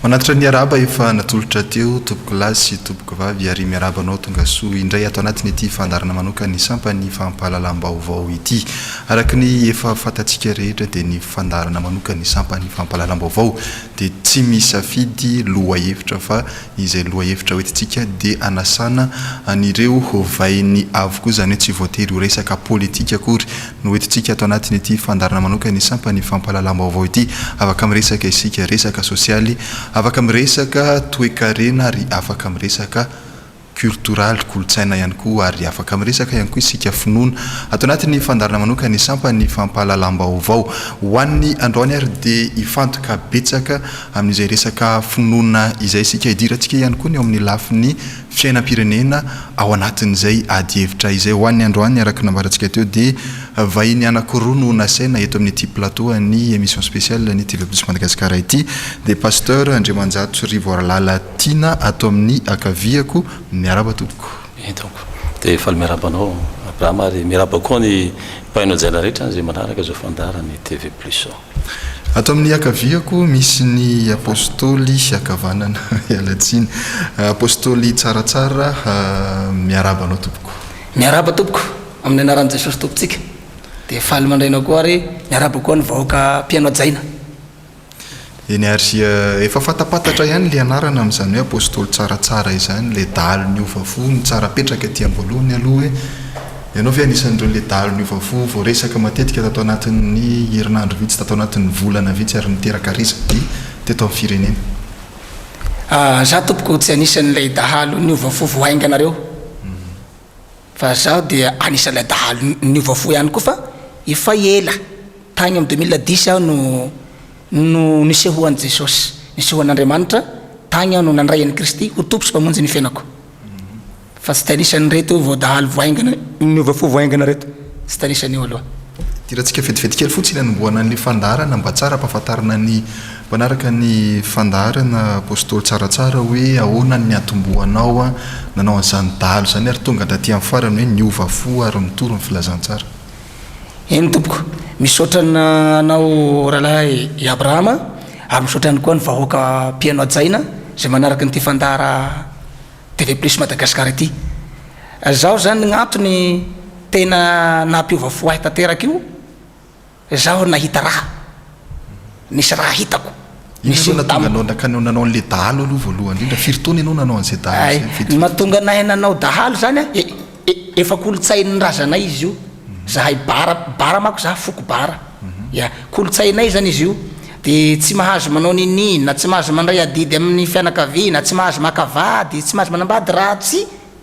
manatitra ny araba efa natolotra teo tompoko lasy tompoko vavy ary miarabanao tonga soa indray ato anatiny ity fandarana manokany sampany fampahalalam-baovao ity araka ny efa fantatsika rehetra dia ny fandarana manokany sampany fampahalalam-baovao dia tsy misafidy lohahevitra fa izay lohahevitra hoentintsika dia anasana an'ireo vainy avokoa zany hoe tsy voatery ho resaka politika akory no hoentintsika ato anatiny ity fandarana manokany sampany fampahalalam-baovao ity afaka miresaka isika resaka sosialy afaka miresaka toe-karena ary afaka miresaka cultural kolotsaina ihany koa ary afaka miresaka ihany koa isika finoana ato anatiny fandarana manokany sampany fampahalalam-baovao ho an'ny androany ary dia ifantoka betsaka amin'izay resaka finoana izay isika idirantsika ihany koa ny ao amin'ny lafiny fiainam-pirenena ao anatin'izay ady hevitra izay ho an'ny androany araka nambarantsika teo dia vahiny anankiroa no nasaina eto amin'ny ity plateau ny émission spéciale ny TV Plus Madagasikara ity dia pasteur Andriamanjato Rivoaralala Tina ato amin'ny akaviako miaraba tompoko donc dia efa miarabanao Abraham ary miaraba koa ny mpaino jaila rehetra izay manaraka zao fandarany TV Plus ato amin'ny akaviako misy ny apôstôly akavanana ialatsiny apôstôly tsaratsara miarabanao tompoko miaraba tompoko amin'ny anaran'i Jesosy tompontsika dia faly mandraina koa ary miaraba koa ny vahoaka mpiano jaina eny ary efa fatapatatra ihany le anarana amin'izany hoe apôstôly tsaratsara izany le dalo ny ovafo ny tsara petraka aty am-boalohany aloha hoe ianao ve anisan'ireo le dalo ny ovafo vao resaka matetika tato anatin'ny herinandro vitsy tato anatin'ny volana vitsy ary niteraka resaka dia teto amin'ny firenena za tompoko tsy anisan'ilay dahalo ny ovafo voainga anareo fa zaho dia anisan'ilay dahalo ny ovafo ihany koa fa efa ela tagny amin'ny 2010 aho no nisehoan'i Jesosy nisehoan'Andriamanitra tagny aho no nandray an'i Kristy ho tompo sy mpamonjy ny fiainako fa tsy tanisany reto vao dahalo voaingana ny ovafo voaingana reto tsy tanisany io aloha tiratsika fetifety kely fotsiny anomboana ny fandarana mba tsara mpahafantarana ny manaraka ny fandarana apôstôly tsaratsara hoe ahoana ny atomboanao a nanao an'izany dalo zany ary tonga daty amin'ny farany hoe ny ovafo ary mitoro ny filazantsara eny tompoko misaotrana anao rahalahy i Abrahama ary misaotrany koa ny vahoaka mpiano jaina zay manaraka nyity fandara TV Plus Madagasikara ity zaho zany gn'antony tena nampiovafo ahy tanteraka io zaho nahita raha nisy raha hitako nisy natonganao nakanao nanao an'le dahalo aloha voalohany indrindra firy-taona ianao nanao an'izay dahalo mahatonga anahy nanao dahalo zany efa kolotsain'ny razanay izy io zahay bara mako za foko bara ya kolotsainay zany izy io dia tsy mahazo manao ninina tsy mahazo mandray adidy amin'ny fianakaviana tsy mahazo makavady tsy mahazo manambady ratsy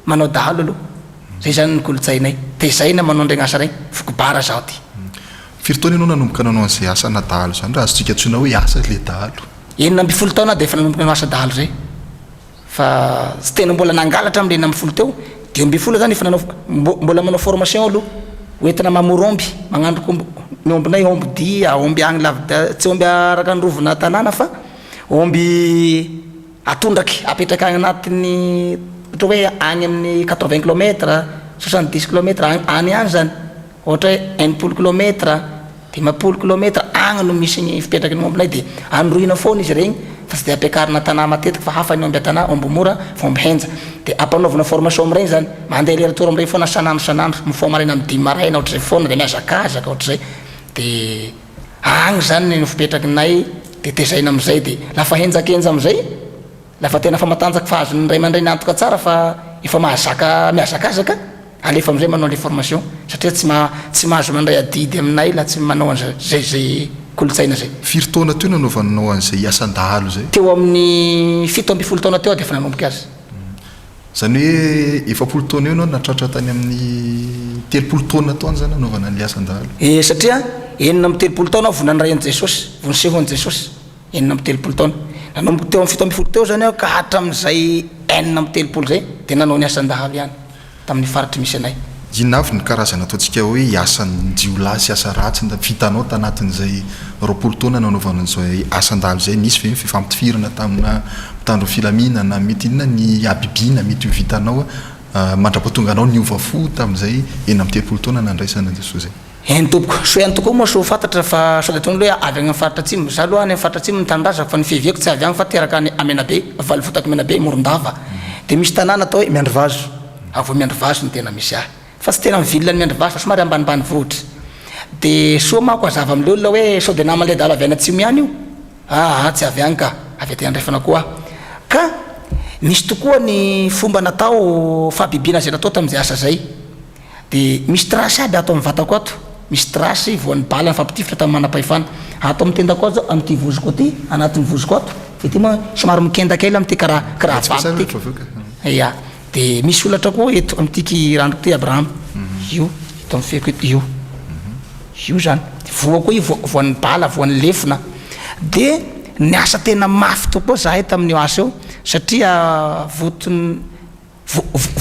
manao dahalo aloha zay zany ny kolotsainay dia zay na manao ndray gn'asa regny foko bara zaho ty firy-taona ianao nanomboka nanao an'izay asa na dahalo zany raha azotsika antsoina hoe asa le dahalo 90 taona dia efa nanomboka nanao asa dahalo zay fa tsy tena mbola nangalatra amin'le 90 teo 10 zany efa nanao mbola manao formation aloha hoentina mamoromby magnandroko ny ombinay omby dia omby agny lavida tsy omby araka ny rovona tanàna fa omby atondraky apetraka agny anatin'ny ohatra hoe agny amin'ny 80 km 70 km any any zany ohatra hoe 1 km 10 km agny no misy ny fipetraky ny ombinay dia androina foana izy regny fa tsy dia ampiakarina tanà matetika fa hafa ny omby tanà omby mora fa omby henja dia ampanaovana formation amin'ireny zany mandeha leratory amin'ireny foana sanandro mifoha maraina amin'ny 10 maraina ohatr'izay foana dia miazakazaka ohatr'izay dia agny zany no fipetraky nay dia tezaina amin'izay dia lafa henjakenja amin'izay lafa tena fa matanjaka fa azony ray mandray nantoka tsara fa efa mahazaka miazakazaka alefa amin'izay manao le formation satria tsy mahazo mandray adidy aminay la tsy manao an'izay kolotsaina zay firy-taona teo nanaovanao an'izay asan-dahalo zay teo amin'ny 70 taona teo dia efa nanomboka azy zany hoe efa 10 taona eo anao natratra tany amin'ny 30 taona taony zany anaovana an'le asan-dahalo satria 30 taona vo nanray an'i Jesosy vo nisehoan'i Jesosy 30 taona nanomboka teo amin'ny 70 teo zany aho ka hatramin'izay 30 zay dia nanao ny asan-dahalo ihany tamin'ny faritry misy anay inona avy ny karazana ataontsika hoe asan'ny jiolahy sy asa ratsy vitanao tanatin'izay 20 taona nanaovana an'izay asan-dahalo zay nisy ve fifampitifirana tamina mitandro filaminana mety inona ny abibiana mety ho vitanao mandrapatonga anao ny ovafo tamin'izay 30 taona nandraisana Jesosy entopoko so ihany tokoa moa so fantatra fa sao de tonga hoe avy agny faritra atsimo za aloha any amin'ny faritra atsimo nitandrazaka fa ny fiaviako tsy avy agny fa teraka any Amenabe valy fotaka Amenabe Morondava de misy tanàna atao hoe Miandrivazo avo Miandrivazo ny tena misy ahy fa tsy tena mivily ny Miandrivazo fa somary ambanimbany vohitra de soa mako azava amile olona hoe sao de namany le dala avy any atsimo ihany io tsy avy agny ka avy aty andrefana koa ka misy tokoa ny fomba natao fabibiana zay natao tamin'izay asa zay de misy trasy aby atao amin'ny vatako ato misy trasy voan'ny bala nyfampitifitra tamin'ny manam-pahefana atao amin'ny tendako ato zao amin'ity vozoko aty anatin'ny vozoko ato ity moa somary mikenda kely amin'ity karaha vaty ia de misy olatra koa eto amin'tiky randroko ty Abraham io eto amin'ny feko io zany voa koa io voan'ny bala voan'ny lefina de ny asa tena mafy tokoa za eto amin'io asa eo satria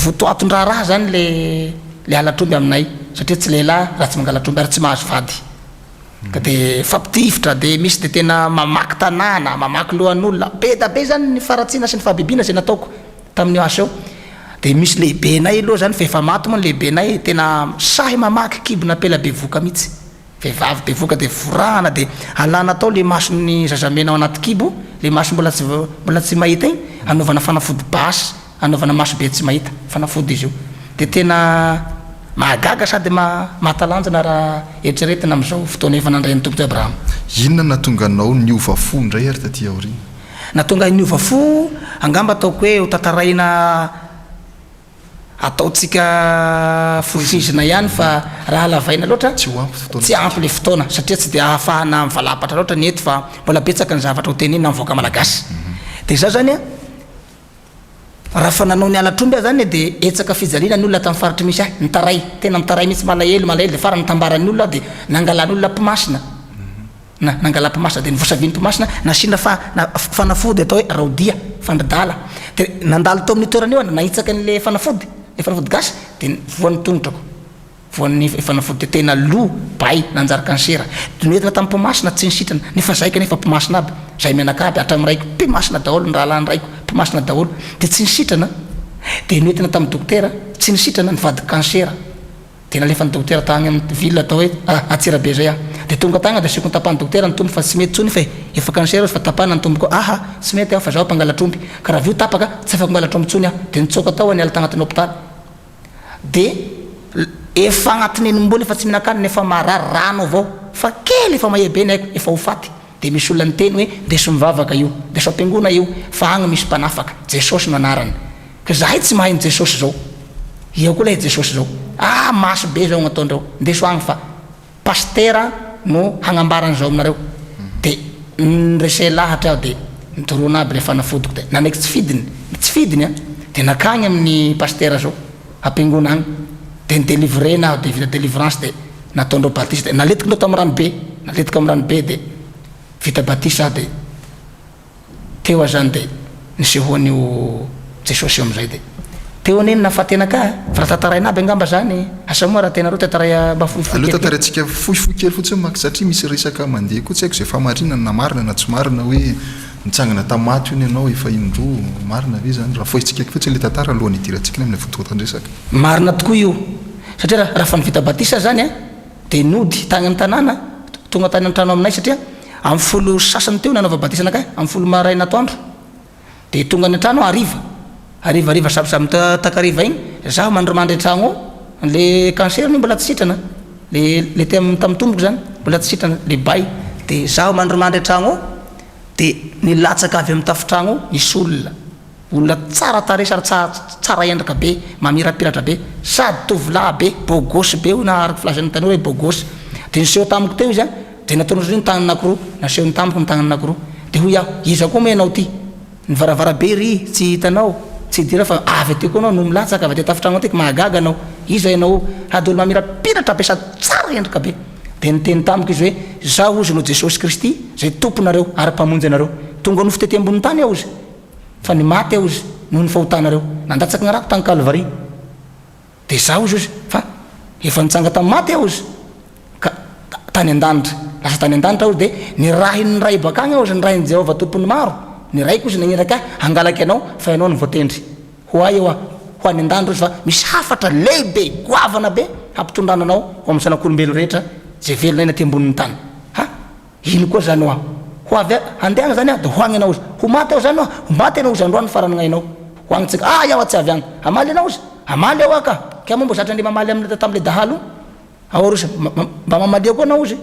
votoaton-draharaha zany le alatromby aminay satria tsy lehilahy raha tsy mangalatromby ary tsy mahazo vady ka de fampitifitra de misy de tena mamaky tanàna mamaky lohan'olona be da be zany ny faratsiana sy ny fahabibiana zay nataoko tamin'io asa eo de misy lehibenay aloha zany fa efa maty moa ny lehibenay tena sahy mamaky kibona pela be voka mihitsy vehivavy be voka de vorahana de alana atao le mason'ny zazamena ao anaty kibo le maso mbola tsy mahita igny anaovana fanafody basy anaovana maso be tsy mahita fanafody izy io de tena mahagaga sady mahatalanjana raha eritreretina am'izao fotoana efa nandray ny tompoko Abraham. Inona natonga anao niova fo ndray ary taty aorina? Natonga niova fo angamba ataoko hoe ho tataraina ataotsika fofizina ihany fa raha lavaina loatra tsy ampy le fotoana satria tsy de ahafahana mivalapatra loatra ny eto fa mbola betsaka ny zavatra ho tenina mivoaka malagasy de za zany raha fa nanao ny alatromby zany de etsaka fijaliana ny olona tamin'ny faritra misy ahy nitaray tena mitaray mihitsy malahelo de farany tambarany olona de nangalany olona mpimasina nangala mpimasina de nivosaviny mpimasina nasina fanafody atao hoe raodia fandridala de nandalo tao amin'ny toerana io nahitsaka n'le fanafody gasy de voan'ny tongotrako voan'ny fanafody de tena lo bay nanjary kansera de noentina tamin'ny mpimasina tsy nisitrana nefa zay kanefa mpimasina aby zay menakaby hatramin'ny raiko mpimasina daholo ny raha lany raiko mpimasina daholo de tsy nisitrana de noentina tamin'ny dokotera tsy nisitrana nivady kansera de nalefa ny dokotera tagny amin'ny ville atao hoe Atsirabe zay de tonga tagna de asiako tapahany dokotera ny tombo fa tsy mety tsony fa efa kansera fa tapahana ny tomboko tsy mety fa zaho mpangalatromby ka raha vio tapaka tsy afaka mangalatromby tsony de nitsoka tao any ala tagnatin'ny hôpitaly de efa agnatin'ny enim-bola efa tsy mihinan-kanina nefa marary rano avao fa kely efa mahebe ny haiko efa ho faty de misy olona niteny hoe ndeso mivavaka io ndeso am-piangona io fa agny misy mpanafaka Jesosy no anarany ka zahay tsy mahay ny Jesosy zao io koa lay Jesosy zao maso be zao gnataondrao ndeso agny fa pastera no hagnambaran'izao aminareo de nirese lahatra aho de nitorona aby le fanafodiko de nanaiky tsy fidiny de nakagny amin'ny pastera zao am-piangona agny de nidelivrena aho de vita délivrance de nataondreo batisa de naletiky ndreo tamin'ny ranobe naletika amin'ny ranobe de vita batisa de teo azany de nisehoan'io Jesosy am'izay de teo aneny nafatena ka fa raha tataraina aby angamba zany asa moa raha tena reo tataray mba foifoy tataraintsika foifoy kely fotsiny maky satria misy resaka mandeha koa tsy haiko zay famarinana na marina na tsy marina hoe nitsangana tamaty io ny anao efa indro marina ve zany raha foitsika fotsiny le tantara alohan'ny idirantsika amin'ny fotoatandresaka marina tokoa io satria raha fa nivita batisa zany de nody tagny amin'ny tanàna tonga tany an-trano aminay satria amin'ny folo sasany teo nanaova batisa anakay amin'ny folo maraina atoandro de tonga ny an-trano ariva sabisaby takariva igny zaho mandromandry an-tragno ao le cancer ny mbola tsy sitrana le tamin'ny tomboko zany mbola tsy sitrana le bay de zaho mandromandry an-tragno ao de nilatsaka avy amin'ny tafitragno ao nisy olona tsara tare sary tsara endraka be mamirapiratra be sady tovolahy be bogosy be io na araky filazan'ny tanora hoe bogosy de niseho tamiko teo izy de nataon'izy io ny tagnany anankiroa naseho ny tamiko ny tagnany anankiroa de hoy aho iza koa moa ianao ty ny varavara be ry tsy hitanao tsy dira fa avy aty koa anao no milatsaka avy aty tafitragno aty mahagaga anao iza ianao sady olo mamirapiratra be sady tsara endraka be de niteny tamiko izy hoe zaho ozy no Jesosy Kristy zay tomponareo ary mpamonjy anareo tonga no fitety ambony tany aho izy fa ny maty aho izy noho ny fahotanareo nandatsaka gnarako tagny Calvary de zaho izy fa efa nitsanga tamin'ny maty aho izy ka tany an-danitra lasa tany an-danitra aho de ny rahin'ny ray bakagny aho izy ny rahin'ny Jehovah tompony maro ny raiko izy nagniraka angalaky anao fa ianao ny voatendry ho ay eo ho any an-danitra izy fa misy hafatra lehibe goavana be hampitondrananao ao amin'ny zanak'olombelo rehetra zay velona eny aty ambonin'ny tany. Ino koa zany ho ho avy andeha zany dia hoagny anao izy ho maty ao zany ho maty anao izy androany farany gn'ainao hoagnintsika iaho tsy avy agny amaly anao izy amaly ao aka ka momba zatra ndre mamaly amin'ny tam'le dahalo aorisa mba mamaly koa anao izy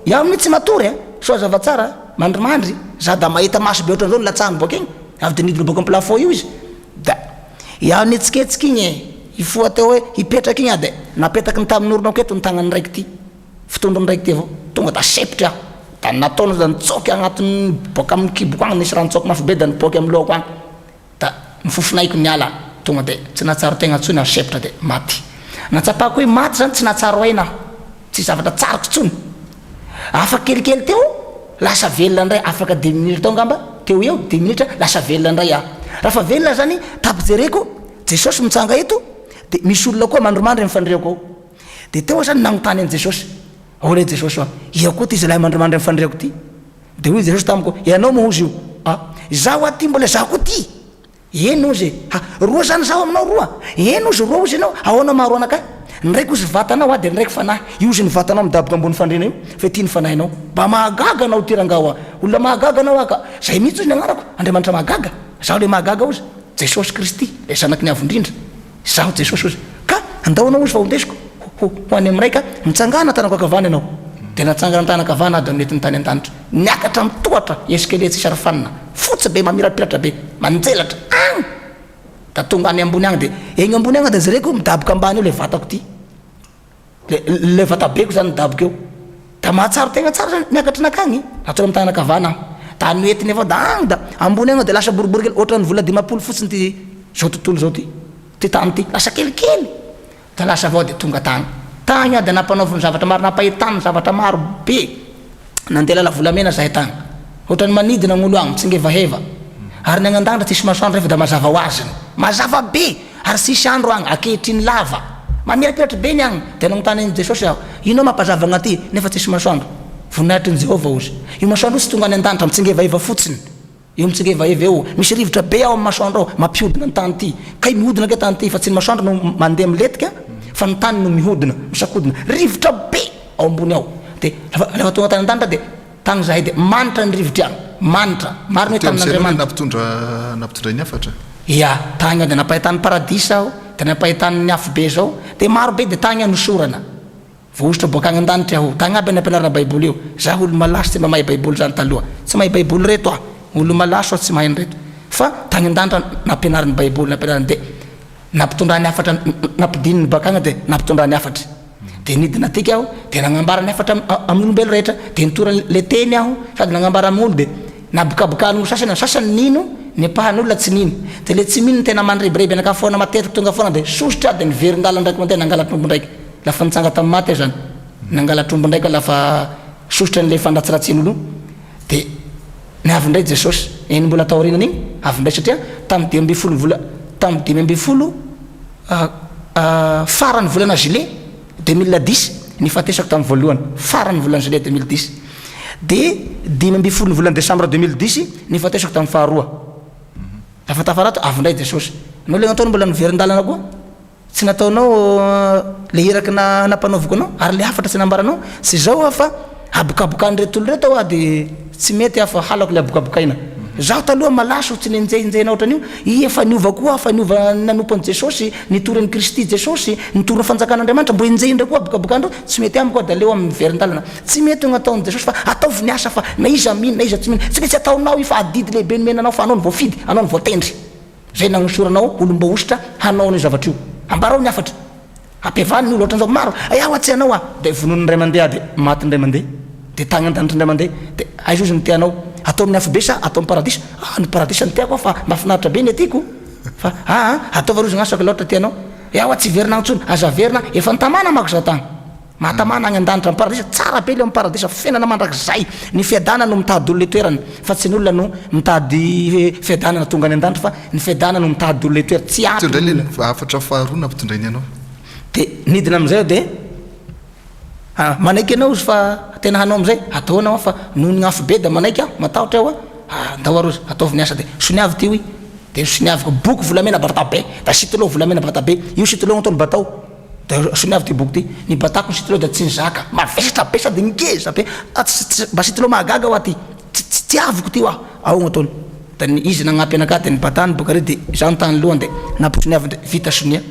iaho amin'ny tsy matory soa zava-tsara mandrimandry za da mahita maso be ohatran'izao latsahany boka igny avy de nidiny boka amin'ny plafond io izy da iaho nitsiketsika igny ifoa teo hoe hipetraky igny de napetaky ny tamin'oronao keto ny tagnany raiky ty fitondrony raiky ty avao tonga da sepitra aho da nataony da nitsoky agnatin'ny boka amin'ny kiboko agny nisy ranotsoky mafy be da niboaky amin'ny lohako agny da mifofinaiko niala tonga de tsy natsaro tegna tsony aho sepitra de maty natsapako hoe maty zany tsy natsaro aina aho tsy zavatra tsaroko tsony afaka kelikely teo lasa velona ndray afaka 2 minitra tao ngamba teo eo 2 minitra lasa velona ndray aho raha fa velona zany tapijereko Jesosy mitsanga eto de misy olona koa mandromandry mifandriako ao de teo zany nagnotany an Jesosy ole Jesosy ia koa ty zalahy mandromandry mifandriako ty de hoy Jesosy tamiko ianao mo hozy io zaho aty mbola zaho koa ty eno izy roa zany zaho aminao roa eno izy roa ozy anao ahoana maro anakay ndraiky ozy vatanao de ndraiky fanahy io ozy ny vatanao midaboka ambony fandrina io fa ty ny fanahinao mba mahagaga anao ty rangaho olona mahagaga anao aka zay mihitsy ozy ny agnarako Andriamanitra mahagaga zaho le mahagaga ozy Jesosy Kristy le zanaky ny avondrindra zaho Jesosy ozy ka andaonao ozy fa ondesiko ho any am'raika mitsangana tanakakavana anao de natsangana tanakavana de nety ny tany an-danitra niakatra mitohatra eskele tsy sarafanina fotsy be mamirapiratra be manjelatra agny da tonga any ambony agny de egny ambony agny de zareko midaboka ambany eo le vatako ty le vatabeko zany midaboka eo da mahatsaro tegna tsara zany niakatra nakagny atao amin'ny tanakavana da noetiny avao da agny da ambony agny de lasa boribory kely ohatrany vola 10 fotsiny ty zao tontolo zao ty tany ty lasa kelikely da lasa avao de tonga tagny de nampanaoviny zavatra maro napahitany zavatra maro be nandeha lala volamena zahay tagny ohatrany manidina gn'olo agny mitsingevaheva ary ny agnandandra tsisy masoandro rehefa da mazava ho aziny mazava be ary sisy andro agny akehitriny lava mamirapiratra be ny agny de nagnotany an Jesosy aho ino mampazava agnaty nefa tsisy masoandro voninahitry ny Jehova ozy io masoandro sy tonga any an-danitra mitsingevaheva fotsiny io mitsingevaheva eo misy rivotra be ao amin'ny masoandro ao mampihodina ny tany ty kay mihodina ke tany ty fa tsy ny masoandro no mandeha miletika fa ny tany no mihodina misakodina rivotra be ao ambony ao de lafa tonga tany an-danitra de tagny zahay de manitra ny rivotra agny manitra mariny hoe tamin'Andriamanitra nampitondra ny afatra ia tagny de napahitany paradisa aho de napahitany ny afo be zao de maro be de tagny nosorana voositra boka agny an-danitra aho tagny aby nampianarana baiboly io zaho olo malaso tsy mba mahay baiboly zany taloha tsy mahay baiboly reto olo malaso tsy mahay reto fa tagny an-danitra nampianarany baiboly nampianarany de nampitondrany afatra nampidininy baka agny de nampitondrany afatra de nidina tiky aho de nagnambara ny afatra amin'olombelo rehetra de nitora le teny aho sady nagnambara amin'olo de nabokabokan'olo sasany nino nepahan'olona tsy nino de le tsy mino tena mandrebireby anaka foana matetiky tonga foana de sositra de niverin-dala ndraiky mandeha nangala trombo ndraiky lafa nitsanga tamin'ny maty zany nangala trombo ndraiky lafa sositra n'le fandatsaratsin'olo de niavy ndray Jesosy eny mbola taorinany igny avy ndray satria tamin'ny 12 vola tamin'ny 12 farany volana juillet 2010 nifatesako tamin'ny voalohany farany volana juillet 2010 de 12 volana décembre 2010 nifatesako tamin'ny faharoa lafa tafarato avy ndray Jesosy anao le nataony mbola niverin-dalana koa tsy nataonao le hiraky nampanaoviko anao ary le hafatra tsy nambaranao sy zao fa abokabokany retolo reto de tsy mety afa halako le abokabokaina zaho taloha malaso tsy nenjenjenao ohatrany io efa niova koa fa niova nanompon'i Jesosy nitorany Kristy Jesosy nitorany fanjakan'Andriamanitra mbo enjehindra koa abokabokandro tsy mety amiko da leo amin'ny verin-dalana tsy mety nataon'i Jesosy fa ataovy ny asa fa na iza mino na iza tsy mino tsy mety ataonao io fa adidy lehibe nomenanao fa anao ny voafidy anao ny voatendry zay nagnosoranao olo mba ositra hanao ny zavatra io ambarao ny afatra ampevany ny olo ohatran'izao maro aho atsy anao de vonony ndray mandeha de maty ndray mandeha de tagny an-danitra ndray mandeha de aiza ozy ny tianao atao amin'ny afo be sa atao amin'ny paradisa ny paradisa ny tiako fa mahafinaritra be ny atyko fa ataova rozy gn'asako loatra tianao aho tsy verina agny tsony aza verina efa nitamana mako za tagny mahatamana agny an-danitra amin'ny paradisa tsara be le amin'ny paradisa fiainana mandrakizay ny fiadana no mitady olo le toerany fa tsy ny olona no mitady fiadanana tonga any an-danitra fa ny fiadana no mitady olo le toerany tsy ampy afatra faharoa nampitondrainy anao de nidina am'izay de manaiky anao izy fa tena hanao am'izay ataonao fa noho ny afo be da manaiky matahotra aho andao rozy ataovy ny asa de soniavy ty de soniavy boky volamena batabe da sitilo volamena batabe io sitilo ataony batao de sony avy ty boky ty ny batako ny sitylo da tsy nizaka mavesatra be sady ngeza be mba sitylo mahagaga ho aty tsy aviko ty oa aogna ataony da izy nagnampy anaka de ny batany boka re de za notany lohany de nampitsony avy vita sonia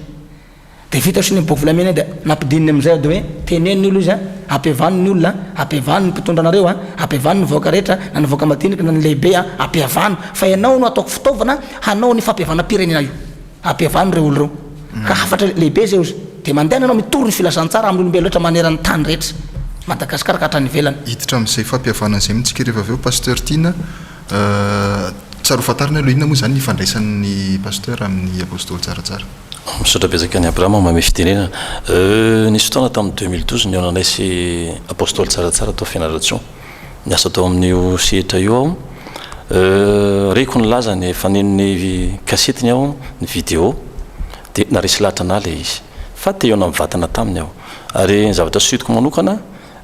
de vita sonia boky volamena de nampidininy amizay de hoe teneny olo izy ampiavano ny olona ampiavano ny mpitondra anareo ampiavano ny voaka rehetra na ny voaka madinika na ny lehibe ampiavano fa ianao no ataoko fitaovana hanao ny fampiavana pirenena io ampiavano reo olo reo ka hafatra lehibe zay ozy de mandeha anao mitory ny filazantsara amin'olombelo loatra manerany tany rehetra Madagasikara ka hatrany ivelany hiditra amin'izay fampiavana zay mitsika rehefa avy eo pasteur Tina tsara hofantarina aloha inona moa zany ny fandraisan'ny pasteur amin'ny apôstôly tsaratsara misaotra betsaka ny Abrahama mame fitenena nisy fotoana tamin'ny 2012 ny ao nanaisy apôstôly tsaratsara tao fianarantsion niasa tao amin'io sehatra io aho reko nilaza ny fanenony kasetiny aho ny vidéo de naresy lahatra na le izy fa te eo na mivatana taminy aho ary ny zavatra soitiko manokana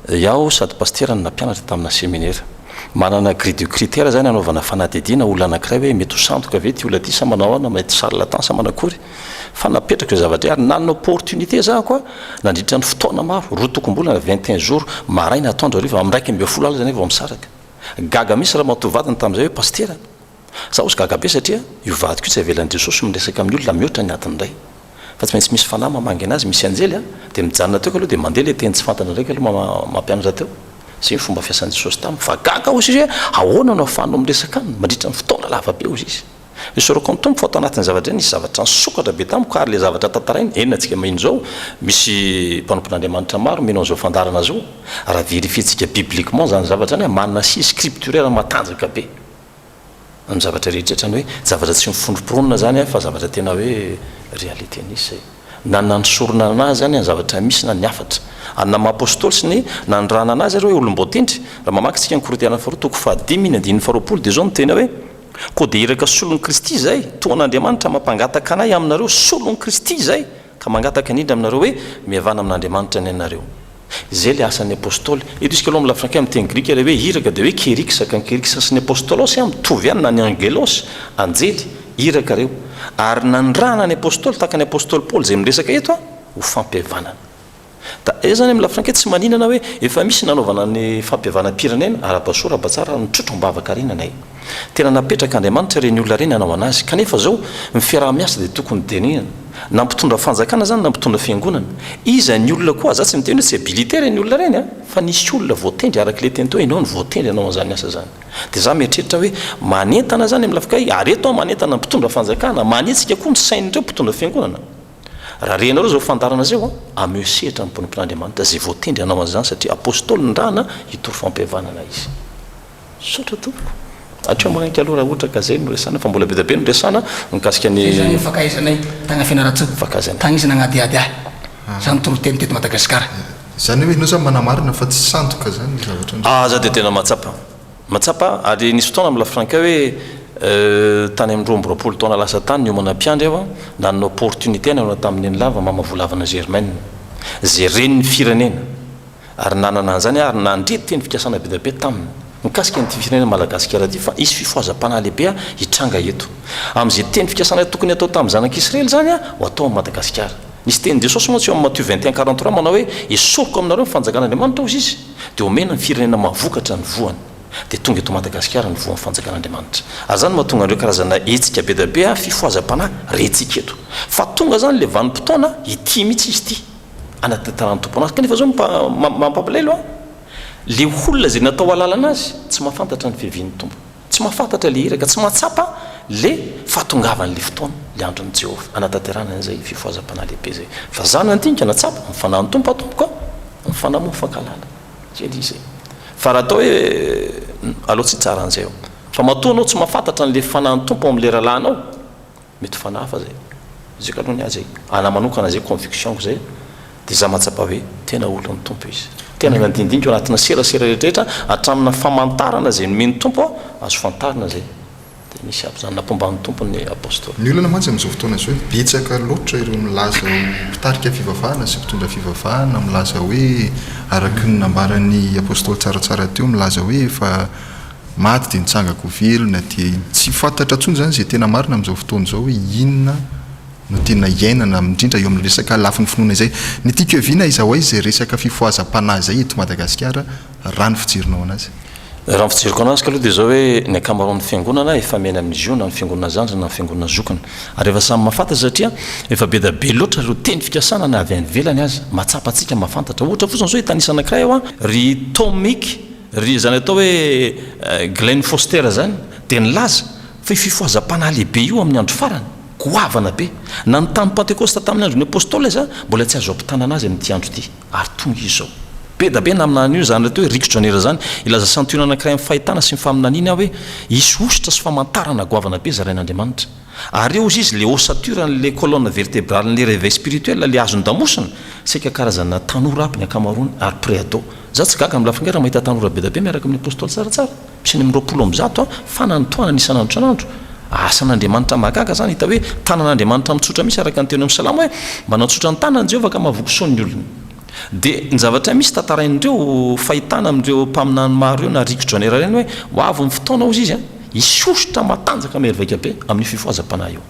iaho sady pasteur ny nampianatra tamina séminaire manana grille de critère zany anaovana fanadidina olona anankiray hoe mety ho sandoka ve ty olona ty sa manao ana mety charlatan sa manakory fa napetraka io zavatra ary nanana opportunité za koa nandritra ny fotoana maro roa tokom-bolana 21 jours maraina atoandro ariva am'raiky amby folo ala zany vao misaraka gaga misy raha matovatany tam'izay hoe pasteur za ozy gaga be satria io vadiko io tsy avelan'i Jesosy miresaka amin'ny olona mihoatra ny atiny ray fa tsy maintsy misy fanahy mamangy anazy misy anjely de mijanona teo ka aloha de mandeha le teny tsy fantana ndraiky aloha mampianatra teo sy ny fomba fiasan'i Jesosy taminy fa gaga ozy izy hoe ahoana no ahafahanao miresaka aminy mandritra ny fotoana lavabe ozy izy isoroko ny tompo fa ato anatin'ny zavatra nisy zavatra nisokatra be tamiko ary le zavatra tantarainy enina antsika mahino zao misy mpanompon'Andriamanitra maro menao zao fandarana zao raha vérifientsika bibliquement zany zavatra zany manana si scripturaire matanjaka be amin'ny zavatra rehetrarehetra ny hoe zavatra tsy mifondrom-pironina zany fa zavatra tena hoe réalité nisy zay na nansorona anazy zany zavatra misy na ny afatra anna maapôstôly sy ny nandrana anazy ary hoe olom-boatendry raha mamaky tsika ny Korinthiana faharoa toko 10:10 de zao no tena hoe ko de iraka solon'ny Kristy zay toan'Andriamanitra mampangataka anay aminareo solon'ny Kristy zay ka mangataka indrindra aminareo hoe mihavana amin'Andriamanitra ny anareo zay le asan'ny apôstôly eto isika aloha amin'ny lafrankay amin'ny teny grika le hoe iraka de hoe kerikisaka ny kerikisa sy ny apôstôlosy mitovy ihany na ny angelosy anjely iraka reo ary nandrana ny apôstôly tahaka ny apôstôly Paul zay miresaka eto ho fampihavanana da zany amin'ny lafrankay tsy maninana hoe efa misy nanaovana ny fampihavana pirenena ara-pasora batsara ny trotro-mbavaka renanay tena napetraka Andriamanitra reny olona reny anao anazy kanefa zao ny fiaraha-miasa de tokony teninana na mpitondra fanjakana zany na mpitondra fiangonana iza ny olona koa za tsy miteny hoe tsy habilité reny olona reny fa nisy olona voatendry araka le teny teo ianao ny voatendry anao an'izany asa zany de za mieritreritra hoe manentana zany amin'ny lafakay ary eto manentana ny mpitondra fanjakana manetsika koa ny sainindreo mpitondra fiangonana raha renareo zao fandarana zao amesehitra ny mponimpon'Andriamanitra zay voatendry anao an'izany satria apôstôly ndrana hitory fampihavanana izy sotra tompoko atrio magnanika aloha raha ohatra ka zay no resana fa mbola be dabe no resana mikasika ny fakaizanay tagna fianaratsy fakazana tagna izy nagnadiady zany toronteny teto Madagasikara zany hoe ianao zany manamarina fa tsy sandoka zany zavatra za de tena matsapa ary nisy fotoana amin'ny lafrankay hoe tany amin'ny 20 taona lasa tany ny omana mpiandry aho nanana opportunité nanao tamin'ny ny lava mamavolavana Germaine zay reny ny firenena ary nanana an'izany ary nandrety teny fikasana be dabe taminy mikasika ny firenena Madagasikara ty fa isy fifohazam-panahy lehibe hitranga eto amin'izay teny fikasana tokony atao tamin'ny zanak'Israely zany ho atao amin'ny Madagasikara nisy teny Jesosy moa tsy eo amin'ny Matthieu 21:43 manao hoe esoroko aminareo ny fanjakan'Andriamanitra ozy izy de omena ny firenena mavokatra ny voany de tonga eto Madagasikara ny voan'ny fanjakan'Andriamanitra ary zany mahatonga andreo karazana etsika be dabe fifohazam-panahy retsika eto fa tonga zany le vanim-potoana ity mihitsy izy ty anatantarany tompo anazy kanefa zao mampapalelo le olona zay natao alala anazy tsy mahafantatra ny fiavian'ny tompo tsy mahafantatra le iraka tsy mahatsapa le fahatongavan'le fotoana le andron'ny Jehovah anatanterana an'izay fifohazam-panahy lehibe zay fa zany andinika natsapa mifanahin'ny tompo atompoka mifanamoa fankalala zay izay fa raha atao hoe aloha tsy tsara an'izay fa matoa anao tsy mahafantatra n'le fanahin'ny tompo amin'ny le rahalahinao mety fanahy fa zay zay ka aloha ny azy anamanokana zay conviction zay de za matsapa hoe tena olon'ny tompo izy tena nandindiniko anatina serasera rehetrarehetra atramina famantarana zay nomeny tompo azo fantarina zay de misy aby zany nampomban'ny tompo ny apôstôly ny olona mantsy amin'izao fotoana zao hoe betsaka loatra ireo milaza mpitarika fivavahana sy mpitondra fivavahana milaza hoe araky ny nambaran'ny apôstôly tsaratsara teo milaza hoe fa maty de nitsangako velona de tsy fantatra ntsony zany zay tena marina amin'izao fotoana zao hoe inona no tena iainana indrindra eo amin'ny resaka lafiny finoana izay ny tiako eviana izaho hoe izay resaka fifoazam-panahy zay eto Madagasikara raha ny fijirinao anazy raha ny fijiriko anazy ka aloha dia zao hoe ny akamaroan'ny fiangonana efa miaina amin'izy io na ny fiangonana zanjy na ny fiangonana zokana ary efa samy mahafantatra satria efa be da be loatra reo teny fikasana na avy any velany azy matsapatsika mahafantatra ohatra fotsiny zao hitanisa anankiray ao a ry Tomic ry zany atao hoe Glenn Foster zany dia nilaza fa fifoazam-panahy lehibe io amin'ny andro farany goavana be na ny tamin'ny Pentecoste tamin'ny andro ny apôstôly izy mbola tsy azo ampitana anazy amin'ity andro ity ary tonga izy zao be da be naminan'io zany atao hoe Rick Joyner zany ilaza santiono anankiray amin'ny fahitana sy ny faminaniana hoe isy ositra sy famantarana goavana be zarain'Andriamanitra ary eo izy le ossature n'le colonne vertébrale n'le réveil spirituel le azony damosina seka karazana tanora aby ny akamaroany ary préado za tsy gaga amin'ny lafingera mahita tanora be da be miaraka amin'ny apôstôly tsaratsara misy ny miroapolo am'zato fananotoana isan'andro isan'andro asan'Andriamanitra mahagaga zany hita hoe tanan'Andriamanitra mitsotra misy araka ny teny amin'ny salamo hoe manatsotra ny tanany Jehovah ka mahavokosoany olona dia ny zavatra misy tantarain'ireo fahitana amin'ireo mpaminany maro eo na Rick Joyner reny hoe hoavy ny fotoana ozy izy isosotra matanjaka merveika be amin'ny fifoazam-panahy io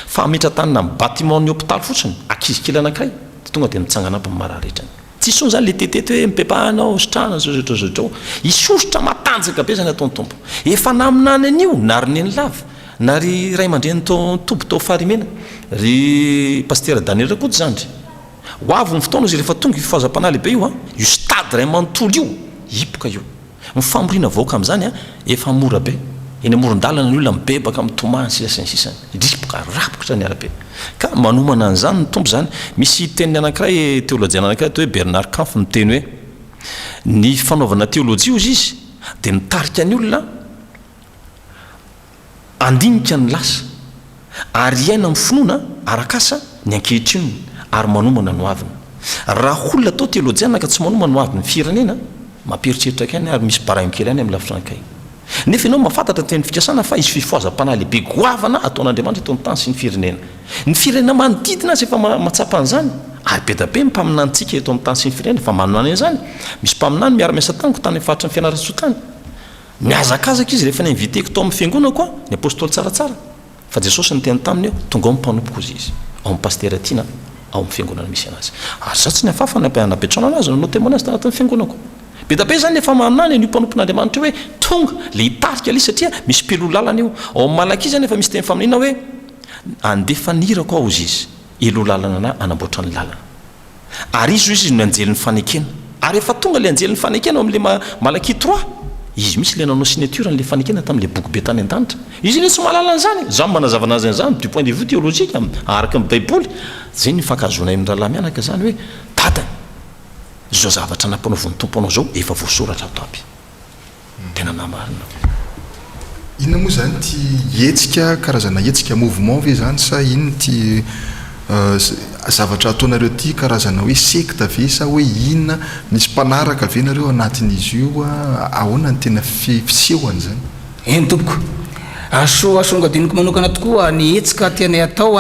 fa mitra tanina amin'ny bâtiment ny hôpital fotsiny akizikely anankiray dia tonga dia mitsangana aby mararehetrany tsy isony zany le tetety hoe mipepahanao sitrana zozotrao isosotra matanjaka be zany ataony tompo efa naminany an'io na ry neny lava na ry ray aman-dreny tobo tao farimena ry pasteur Daniel Rakoto zandry hoavy ny fotoana izy rehefa tonga fifoazam-panahy lehibe io io stade ray manontolo io hipoka io mifamorina vahoaka amin'izany efa mora be eny amoron-dalana ny olona mibebaka mitomany sisany ripoka rapoka zany arabe ka manomana an'izany ny tompo zany misy teniny anankiray teolojiana anankiray atao hoe Bernard Kampf miteny hoe ny fanaovana teolojia ozy izy dia nitarika ny olona andinika ny lasa ary iaina amin'ny finoana arakasa ny ankehitriny ary manomana no aviny raha olona atao teolojiana ka tsy manomana no avy ny firenena mamperitreritra kany ary misy baraimkely any amin'ny lavitra anakay nefa ianao mahafantatra teny fikasana fa izy fifoazam-panahy lehibe goavana ataon'Andriamanitra eto ny tany sy ny firenena manodidina azy efa matsapa an'izany ary be da be mpaminantsika eto amin'ny tany sy ny firenena fa manonany an'izany misy mpaminany miara-miasa taniko tany faritra ny fianarantsoatany miazakazaka izy rehefa ninviteko tao amin'ny fiangonana koa ny apôstôly tsaratsara fa Jesosy ny teny taminy eo tonga ao mpanompoka ozy izy ao amin'ny pasteur Tina ao amin'ny fiangonana misy anazy ary za tsy ny afafa napetrano anazy nanao témoignage tanatin'ny fiangonako be da be zany efa maminany an'io mpanompon'Andriamanitra hoe tonga le hitarika ali satria misy pelo lalana io ao amin'ny Malaki zany efa misy teny faminina hoe andefa nirako ao izy izy elo lalana na anamboatra ny lalana ary izy no anjelin'ny fanekena ary efa tonga le anjelin'ny fanekena ao amin'le Malaki 3 izy misy le nanao signature n'le fanekena tamin'le boky be tany an-danitra izy le tsy mahalala an'izany za manazavana azy an'izany du point de vue théologique araka amin'ny baiboly zay ny fankazonay amin'ny rahalahy mianaka zany hoe dada zao zavatra nampanaovon'ny tompo anao zao efa voasoratra ato aby tena namarina inona moa zany ty hetsika karazana hetsika mouvement ve zany sa ino ty zavatra ataonareo ty karazana hoe secte ve sa hoe inona misy mpanaraka ve nareo anatin'izy io ahoana ny tena fisehoany zany eny tompoko asongadiniko manokana tokoa ny hetsika tianay atao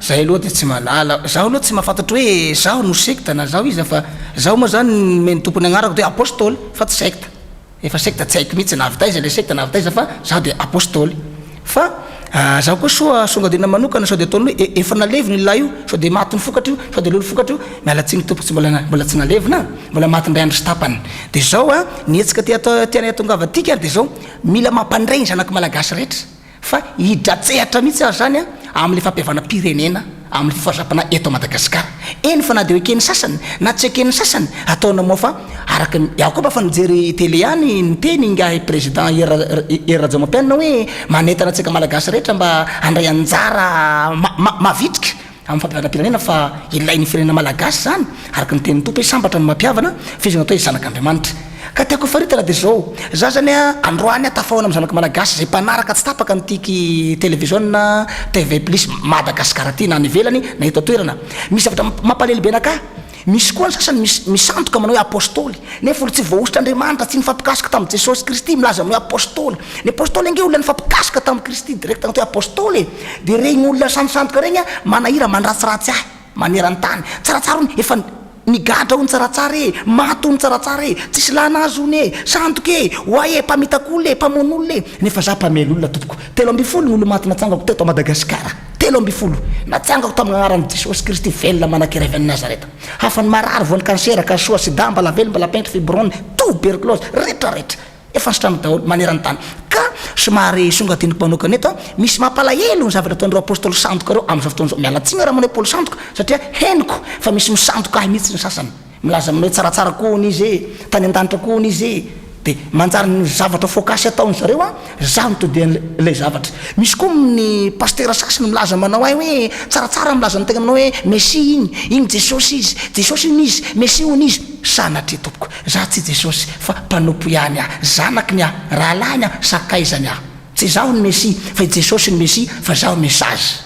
zay aloha ty tsy malala zaho aloha tsy mahafantatra hoe zaho no secte na zaho izy fa zaho moa zany meny tompony agnarako dia apôstôly fa tsy secte efa secte tsy haiko mihitsy navitaiza le secte navitaiza fa zaho dia apôstôly fa zaho koa soa songadina manokana sao dia ataony hoe efa naleviny lahy io sao dia maty ny fokatra io sao dia lolo fokatra io miala tsiny tompotsy mbola tsy nalevina mbola maty ndray andro sy tapany dia zao nihetsika tianay atongavatika ary dia zao mila mampandray ny zanaky malagasy rehetra fa hidratsehatra mihitsy azy zany amin'ny fampiavana-pirenena amin'ny fifoazam-panahy eto Madagasikara eny fa na dia ekeny sasany na tsy ekeny sasany ataona moa fa araka iaho koa mba fa nijery télé any niteny ngahy président Radjomapène hoe manentana antsika malagasy rehetra mba handray anjara mavitrika amin'ny fampiavana-pirenena fa ilain'ny firenena malagasy zany araka ny tenin'ny tompo hoe sambatra ny mampiavana fizina atao zanak'Andriamanitra ka tiako faritana dia zao za zany androany tafahoana amin'ny zanaky malagasy zay mpanaraka tsy tapaka nytiky télévision TV plus Madagasikara ty na nivelany na eto toerana misy zavatra mampalelibe anaka misy koa ny sasany misantoka manao hoe apôstôly nefa olo tsy voaositra Andriamanitra tsy nifampikasika tamin'ny Jesosy Kristy milaza amin'ny apôstôly ny apôstôly ange olona nifampikasika tamin'ny Kristy direct tagna hoe apôstôly dia regny olona santosantoka regny manahira mandratsiratsy ahy manerantany tsaratsara ony efa nigadra ony tsaratsara maty ony tsaratsara tsisy lanazy ony santoka hoay mpamitaka olona mpamono olona nefa za mpamely olona tompoko 3 ambin'ny folo ny olo maty natsangako teto Madagasikara 3 ambin'ny folo natsangako tamin'ny agnaran'i Jesosy Kristy velona manan-kiravany Nazareta hafany marary voan'ny kansera kasoa sida mbalavelo mbalapentra fibrone tuberculose rehetrarehetra efa nysitrano daholo manerany tany ka somary songadiniko manokana eto misy mampalahelo ny zavatra ataon'ireo apôstôly sandoka reo amin'izao fotoan'izao mialatsiny raha manao paoly sandoka satria henoko fa misy misandoka ahy mihitsy ny sasany milaza aminao hoe tsaratsara koany izy e tany an-danitra koany izy e dia manjary ny zavatra fokasy ataony zareo a zaho nitodian'ilay zavatra misy koa ny pastera sasany milaza manao ahy hoe tsaratsara milaza ny tegna aminao hoe messia igny jesosy izy jesosy iny izy messia ony izy sanatry tompoko za tsy jesosy fa mpanompo ihany ah zanaky ny ah rahalany ah sakaizany ah tsy zaho ny messia fa i jesosy ny messia fa zaho message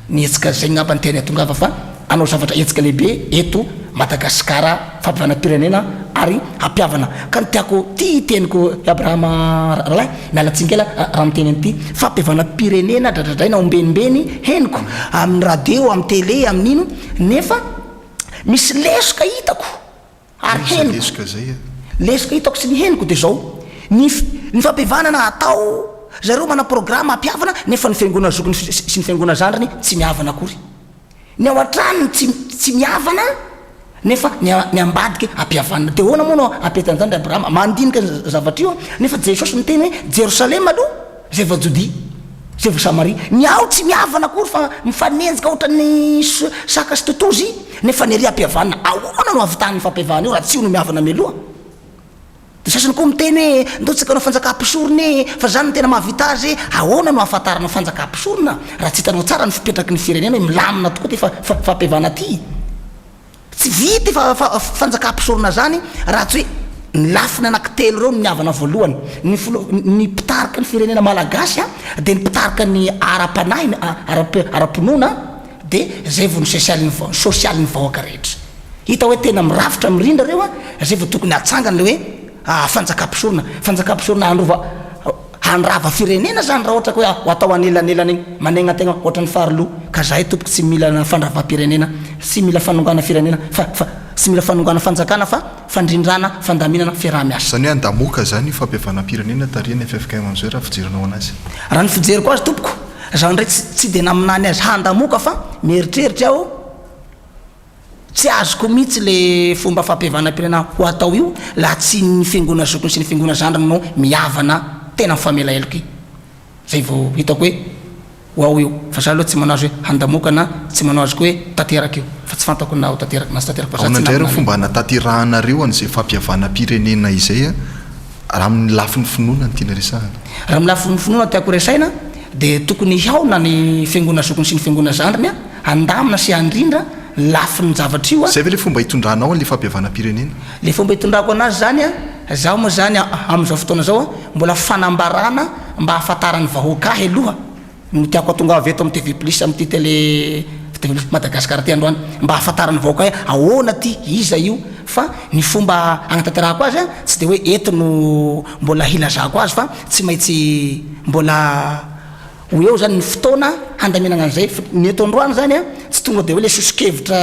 nietsika zay ngamba ny teny atongava fa anao zavatra etsika lehibe eto Madagasikara fampiavana-pirenena ary hampiavana ka ny tiako ty teniko Abrahama rahalahy mialatsingela raha miteny an'ity fampiavana-pirenena dradradraina ombenimbeny henoko amin'ny radio amin'ny télé amin'ino nefa misy lesoka hitako ary henoko lesoka hitako sy ny henoko dia zao ny fampiavanana atao zareo mana programme hampiavana nefa ny fiangonana zokony sy ny fiangonana zandrany tsy miavana akory ny ao an-tranony tsy miavana nefa ny ambadika ampiavana dia hoana moa no apetany zany Abrahama mandinika zavatra io nefa Jesosy miteny hoe Jerosalema aloha zay va Jodia zay va Samaria ny ao tsy miavana akory fa mifanenjika ohatran'ny saka sy totozy nefa ny ary ampiavana ahoana no avitan'ny fampiavana io raha tsy io no miavana mialoha dia sasany koa miteny hoe ndotsika anao fanjakam-pisorony fa zany no tena mahavita azy ahoana no ahafantarana fanjakam-pisorona raha tsy hitanao tsara ny fipetraky ny firenena hoe milamina tokoa ty fampiavana ty tsy vity fanjakam-pisorona zany raha tsy hoe ny lafiny anankitelo reo no miavana voalohany ny mpitarika ny firenena malagasy a dia ny mpitarika ny ara-panahy ara-pinoana dia zay vo ny sosialy ny vahoaka rehetra hita hoe tena mirafitra mirindra reo a zay vo tokony hatsangana le hoe fanjakam-pisorona handrava firenena zany raha ohatra ka hoe atao anelanelana igny manegna tegna ohatra ny faharoa ka zahay tompoko tsy mila fandrava-pirenena sy mila fanongana firenena sy mila fanongana fanjakana fa fandrindrana fandaminana fiaraha-miasa zany hoe andamoka zany fampiavana-pirenena tariany FFKM am'izay raha fijerinao anazy raha ny fijeriko azy tompoko zaho ndray tsy dia naminany azy handamoka fa mieritreritra aho tsy azoko mihitsy le fomba fampiavana-pirenena ho atao io laha tsy ny fiangona zokony sy ny fiangona zandrany no miavana tena mifamelaeloko i zay vo hitako hoe hoao io fa za aloha tsy manao azy hoe handamoka na tsy manao azy koa hoe tanteraka io fa tsy fantako na ho tanteraka na sy tanteraka fa aonandray reo fomba hanatanterahanaareo an'izay fampiavana-pirenena izay a raha amin'ny lafin'ny finoana ny tiana resahana raha amin'ny lafin'ny finoana tiako resaina dia tokony hiaona ny fiangona zokony sy ny fiangona zandrany a andamina sy andrindra lafiny zavatra io a zay ve le fomba hitondranao an'le fampiavana-pirenena le fomba hitondrako anazy zany a zaho moa zany amin'izao fotoana zao a mbola fanambarana mba hahafantarany vahoaka ahy aloha no tiako atonga avy eto amin'ny TV plus amin'ny ty télé Madagasikara ty androany mba hahafantarany vahoaka ahy ahoana ty iza io fa ny fomba agnatanterahako azy a tsy dia hoe eto no mbola hilazako azy fa tsy maintsy mbola ho eo zany ny fotoana handaminana an'izay ny eto androany zany a tsy tonga dia hoe le sosikevitra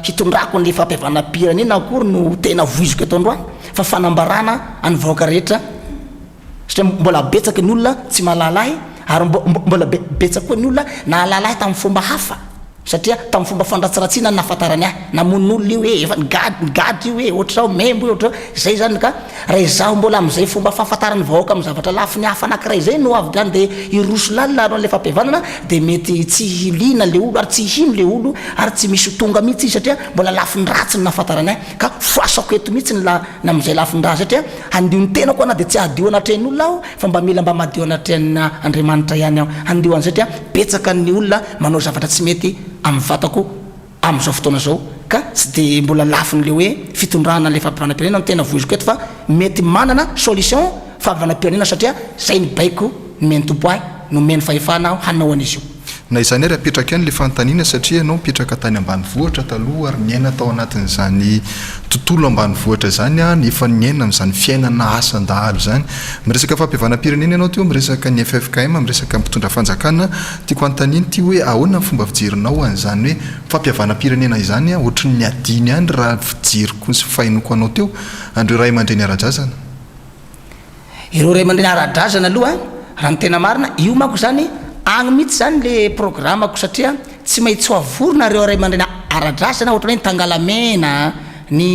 hitondrako n'le fampiavana-pirenena akory no tena voiziko eto androany fa fanambarana any vahoaka rehetra satria mbola betsaky ny olona tsy mahalalahy ary mbola betsaky koa ny olona nahalalahy tamin'ny fomba hafa satria tamin'ny fomba fandratsiratsiana ny nahafantarany ahy namon'olona io hoe efa nigady io hoe ohatra zao membo io ohatra zay zany ka raha izaho mbola amin'izay fomba fahafantarany vahoaka amin'ny zavatra lafiny hafa anankiray zay no avy zany dia iroso lalina ary an'le fampiavanana dia mety tsy hilina le olo ary tsy hino le olo ary tsy misy tonga mihitsy izy satria mbola lafiny ratsy ny nahafantarany ahy ka foasako eto mihitsy amin'izay lafiny raha satria handio ny tenako ana dia tsy adio anatrehan'ny olona aho fa mba mila mba madio anatrehan'ny Andriamanitra ihany aho handio any satria betsaka ny olona manao zavatra tsy mety amin'ny vatako amin'izao fotoana zao ka tsy dia mbola lafiny le hoe fitondrana le fampiavana-pirenena no tena voiziko eto fa mety manana solution fampiavana-pirenena satria zay ny baiko nomeny tompo ahy nomeny fahefana aho hanao an'izy io na izany ary apetraka ihany le fanontaniana satria anao mipetraka tany ambanivohitra taloha ary miaina tao anatin'izany tontolo ambanivohitra zany a nefa niaina amin'izany fiainana asan-dahalo zany miresaka fampiavana-pirenena ianao teo miresaka ny FFKM miresaka mpitondra fanjakana tiako anontaniana ty hoe ahoana ny fomba fijerinao an'izany hoe fampiavana-pirenena izany a ohatry ny adiny ihany raha fijeriko sy fahinoko anao teo andreo ray aman-dreny ara-drazana ireo ray aman-dreny ara-drazana aloha raha ny tena marina io manko zany agny mihitsy zany le programmako satria tsy maintsy ho avorona reo ray aman-dreny ara-drasy na ohatra hoe ny tangalamena ny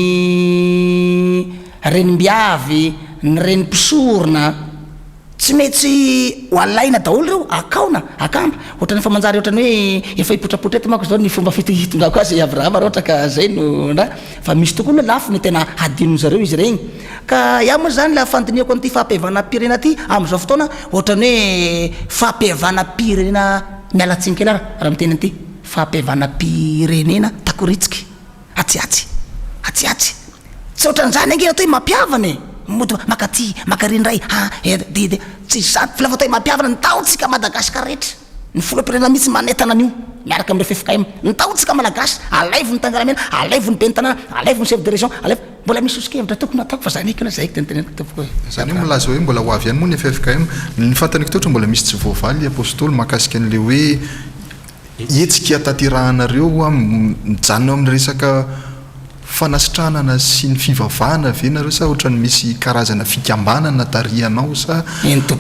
renim-biavy ny renim-pisorona tsy maintsy ho alaina daholo reo akaona akamba ohatrany fa manjary ohatrany hoe efa hipotrapotra eto manko zao ny fomba fitongako azy avrahama raha ohatra ka zay no na fa misy tokoa loha lafo ny tena hadinony zareo izy regny ka iaho moa zany la fandiniako an'ity fahampihavana-pirenena ty am'izao fotoana ohatrany hoe fahampihavana-pirenena mialatsiny kely raha miteny an'ity fahampihavana-pirenena takoritsika atsiatsy atsiatsy tsy ohatran'izany ange atao hoe mampiavana mody makaty makarindray de tsy zany filafa atao hoe mampiavana nitaontsika Madagasikara rehetra ny filoham-pirenena mihitsy manentana an'io miaraka am'ireo FFKM nitaontsika malagasy alaivo ny tangalamena alaivo ny be ny tanàna alaivo ny chef de région alaivo mbola misy osikevitra tokony ataoko fa zany eky la zay tenteneniko topoko zany hoe milaza hoe mbola ho avy ihany moa ny FFKM ny fantaniko toatra mbola misy tsy voavaly apôstôly mahakasika an'le hoe etsika tatirahanareo mijanona amin'ny resaka fanasitranana sy ny fivavahana ve nareo sa ohatrany misy karazana fikambanana tarihanao sa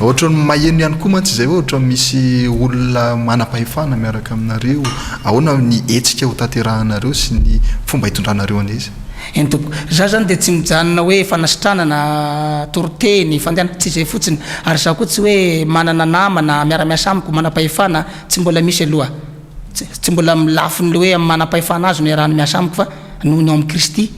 ohatrany maheno ihany koa mantsy zay hoe ohatrany misy olona manam-pahefana miaraka aminareo ahoana ny etsika ho tatirahanareo sy ny fomba hitondranareo an'izy eny tompoko za zany de tsy mijanona hoe fanasitranana toroteny fandehana tsy zay fotsiny ary za koa tsy hoe manana namana miara-miasa amiko manam-pahefana tsy mbola misy aloha tsy mbola milafiny le hoe manam-pahefana azy no iarahany miasa amiko fa noho ny ao amin'ny Kristy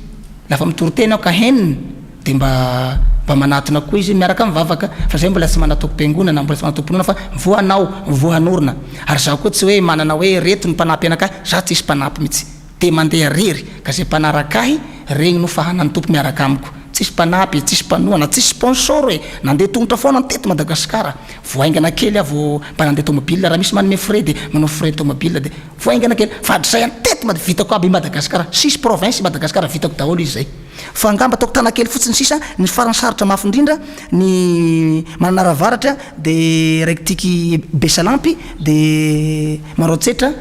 lafa mitoroteny aho ka heniny de mba manatona koa izy miaraka mivavaka fa zay mbola tsy manatoko mpiangonana mbola tsy manatoko mponona fa voanao voanorona ary za koa tsy hoe manana hoe reto ny mpanampy anakahy za tsisy mpanampy mihitsy te mandeha rery ka zay mpanarakahy regny no fahanany tompo miaraka amiko tsisy mpanampy tsisy mpanoana tsisy sponsor hoe nandeha tongotra foana teto Madagasikara voaingana kely avo mba nandeha tomobile raha misy manome frais de manao frais tomobile de voaingana kely fa adrisay any teto vitako aby Madagasikara 6 province Madagasikara vitako daholo izy zay fa angamba ataoko tana kely fotsiny sisa ny faransarotra mafy indrindra ny Manaravaratra de Rektiky Besalampy de Marotsetra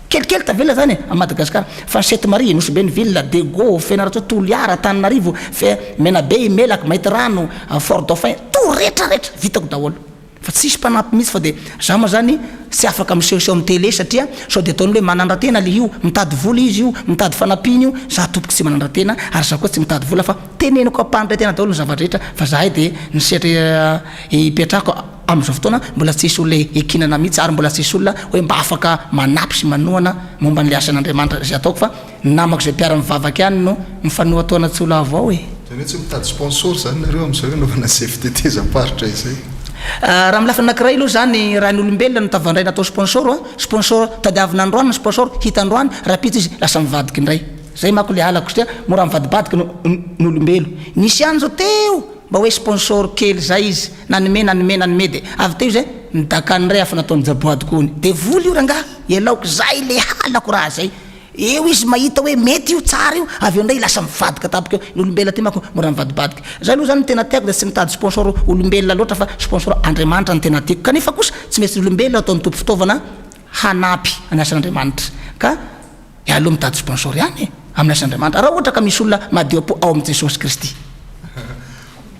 kelikely tavela zany a Madagasikara fa Sainte Marie Nosy Benville Dego Fianarantsoa Toliara Tananarivo fe Menabe Melaka Maitrano Fort Dauphin to rehetrarehetra vitako daholo fa tsisy mpanampy mihitsy fa de za moa zany tsy afaka misehoseho amin'ny télé satria sao de ataony hoe manandratena le io mitady vola izy io mitady fanampiny io za tompoko tsy manandratena ary za koa tsy mitady vola fa teneniko ampandratena daholo ny zavadrehetra fa zahay de nisetra hipetrako am'izao fotoana mbola tsisy olona ekinana mihitsy ary mbola tsisy olona hoe mba afaka manapy sy manoana momba n'le asan'Andriamanitra zay ataoko fa namako zay mpiara mivavaka ihany no mifanoa ataona tsy ola avao e zany hoe tsy mitady sponsor zany nareo am'izao anaovana CFDT zamparitra izay raha milafa anakiray aloha zany raha ny olombelona no tavandray natao sponsor sponsor tadiavina androany sponsor hita androany raha pitsy izy lasa mivadiky indray zay mako le alako satria mora mivadibadika ny olombelo nisy any zao teo mba hoe sponsor kely zay izy nanome de avy teo zay nidakany ray afa nataony jaboadikony de voly io rangah elaoko zay le halako raha zay eo izy mahita hoe mety io tsara io avy eo ndray lasa mivadika tapaka ny olombelona ty mako mora mivadibadika zay aloha zany tena tiako de tsy mitady sponsor olombelona loatra fa sponsor Andriamanitra ny tena tiako kanefa kosa tsy maintsy olombelona ataony tompo fitaovana hanampy any asan'Andriamanitra ka aloha mitady sponsor ihany amin'ny asan'Andriamanitra raha ohatra ka misy olona madio po ao amin'ny Jesosy Kristy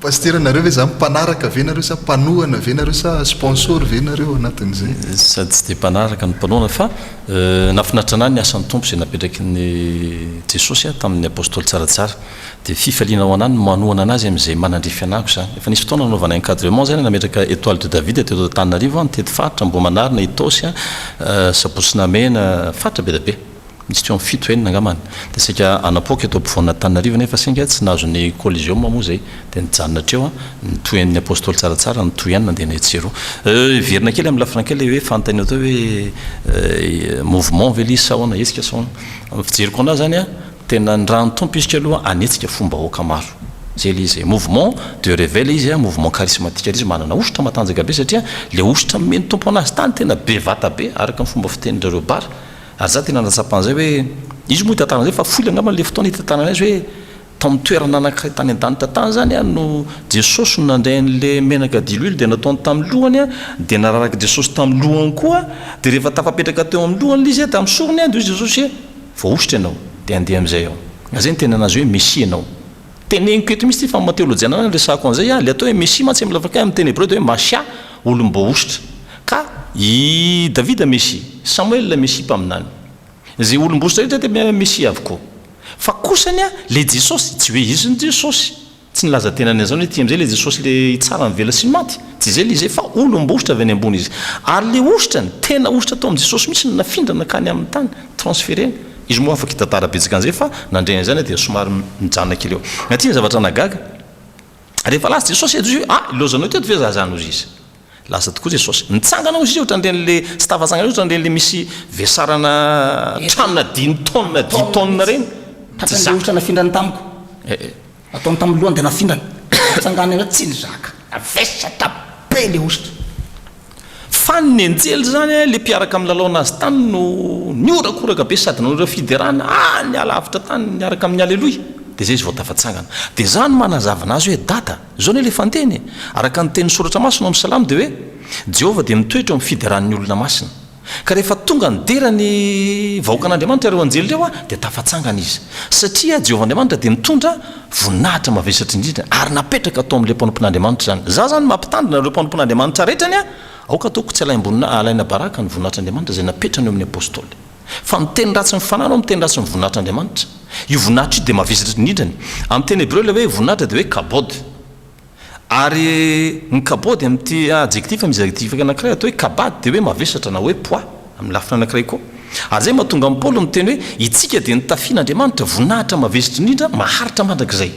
pasteur nareo ve zany mpanaraka ve nareo sa mpanoana ve nareo sa sponsor ve nareo anatin'izay sady tsy de mpanaraka ny mpanoana fa nafinaritra anay ny asan'ny tompo zay napetraky ny Jesosy tamin'ny apôstôly tsaratsara de fifaliana ao anany manoana anazy am'izay manandrify anako zany efa nisy fotoana nanaovana encadrement zany nametraka étoile de David teto Antananarivo nytety faritra Mbomanarina Itosy Saposinamena faritra be da be misy teo amin'ny 7 enina angamany de sika anapoka eto ampovoana Antananarivo nefa singa tsy nahazo ny collision moa zay de nijanona treo nitoen'ny apôstôly tsaratsara nitoyany nandeha netsero verina kely amin'ny lafina kely hoe fantany atao hoe mouvement ve lisy saona etsika saona fijeriko anazy zany tena ndrano tompo isika aloha anetsika fomba hoaka maro zay le izy mouvement de réveil izy mouvement charismatique izy manana ositra matanjaka be satria le ositra meny tompo anazy tany tena be vata be araka ny fomba fitenin'ireo bara ary za tena natsapan'izay hoe izy moa hitantarana zay fa foly angamba le fotoana hitantarana azy hoe tamin'ny toerana anankiray tany an-danitra tany zany no Jesosy no nandrain'le menaka diluile de nataony tamin'ny lohany de nararaka Jesosy tamin'ny lohany koa de rehefa tafapetraka teo amin'ny lohany le izy tamin'ny sorony de Jesosy vao ositra ianao de andeha am'izay ao zay ny tena anazy hoe messie ianao teneniko eto misy ty fa mateolojiana any resako an'izay le atao hoe messie mantsy amin'ny lavaka amin'ny teny hébreu de hoe masia olom-bo ositra ka i Davida messie Samuel mesipa aminany zay olombositra rehetra dia mesia avokoa fa kosany a le Jesosy tsy hoe izy ny Jesosy tsy nilaza tenany an'izany hoe ty am'izay le Jesosy le tsara mivela sy ny maty tsy izay le izay fa olombositra avy any ambony izy ary le ositra ny tena ositra atao amin'ny Jesosy mihitsy nafindrana kany amin'ny tany transférena izy moa afaka hitantara betsaka an'izay fa nandrena izany dia somary mijanona kely eo natria zavatra nagaga rehefa lasa Jesosy eto izy ilozanao teto ve zazana ozy izy lasa tokoa Jesosy nitsangana ozy izy ohatra ndren'le tsy tafatsangana ohatra ndren'le misy vesarana tranona 10 tonnes 10 tonnes reny le ositra nafindrany tamiko ataony tamin'ny lohany dia nafindrany tsangana eo tsy nizaka avesatra be le ositra fa ny anjely zany le mpiaraka amin'ny lalao anazy tany no niorakoraka be sady nanora fiderana niala avitra tany niaraka amin'ny aleloia dia zay izy vao tafatsangana dia zany manazavana azy hoe dada zao ny lefa anteny araka ny teny soratra masina amin'ny salamo dia hoe Jehovah dia mitoetra amin'ny fideran'ny olona masina ka rehefa tonga nidera ny vahoakan'Andriamanitra ireo anjely ireo dia tafatsangana izy satria Jehovah Andriamanitra dia mitondra voninahitra mavesatra indrindra ary napetraka atao amin'ilay mpanompon'Andriamanitra zany za zany mampitandrina ireo mpanompon'Andriamanitra rehetrany aoka ataoko tsy alaina baraka ny voninahitran'Andriamanitra zay napetrany eo amin'ny apôstôly fa miteny ratsy mifanana ao miteny ratsy ny voninahitran'Andriamanitra io voninahitra io dia mavesatra indrindrany amin'ny teny hébreu le hoe voninahitra dia hoe kabod ary ny kabod amin'ity adjectif misy adjectif anankiray atao hoe kabad dia hoe mavesatra na hoe poids amin'ny lafina anankiray koa ary zay mahatonga amin'ny Paoly miteny hoe itsika dia nitafian'Andriamanitra voninahitra mavesatra indrindra maharitra mandrakizay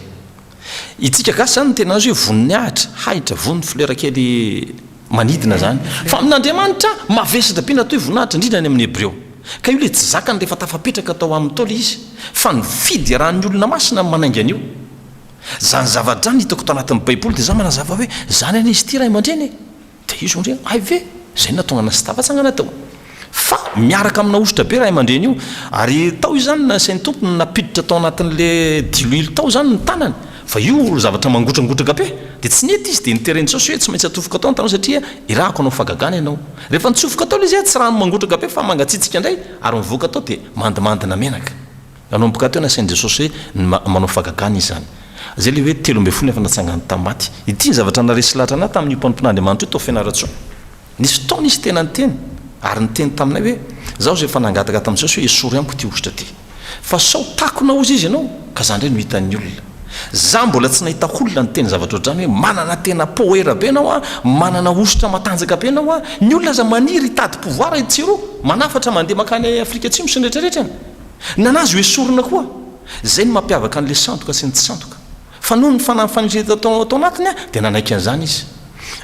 itsika gasy zany tena azy hoe voninahitra haitra vony fleur kely manidina zany fa amin'Andriamanitra mavesatra be natao hoe voninahitra indrindra ny amin'ny hébreu ka io le tsy zakany rehefa tafapetraka atao amin'ny Taoly izy fa nifidy rahan'ny olona masina manainga an'io zany zavatra zany hitako tao anatin'ny baiboly dia za manazava hoe zany any izy ty ray aman-dreny dia izy ondre ay ve zay natonga sy tafatsangana tao fa miaraka amina ositra be ray aman-dreny io ary tao izy zany sain'ny tompony napiditra tao anatin'le diloilo tao zany ny tanany fa io zavatra mangotragotraka be dia tsy nety izy dia nitereny Jesosy hoe tsy maintsy atsofoka tao ny tanao satria irahako anao fagagana ianao rehefa nitsofoka tao izy tsy raha mangotraka be fa mangatsitsika indray ary mivoaka tao dia mandimandina menaka anomboka teo nasain'i Jesosy hoe manao fagagana izy zany zay le hoe 13 efa natsangany tamaty ity ny zavatra naresy lahatra anahy tamin'ny mpanompon'Andriamanitra hoe tao fianaratso nisy fotoana izy tena nyteny ary nyteny taminay hoe zaho zay efa nangataka tamin'ny Jesosy hoe esory amiko ty ositra ty fa sao takona ozy izy ianao ka zany ndray no hitan'ny olona za mbola tsy nahita olona ny teny zavatra ohatrany hoe manana tena poera be anao manana ositra matanjaka be anao ny olona aza maniry hitady pouvoir itsiro manafatra mandeha makany Afrika Atsimo sy ny rehetrarehetrany nanazy ho esorina koa zay ny mampiavaka an'le santoka sy ny tsy santoka fa noho ny fanafanitreta tao anatiny dia nanaiky an'izany izy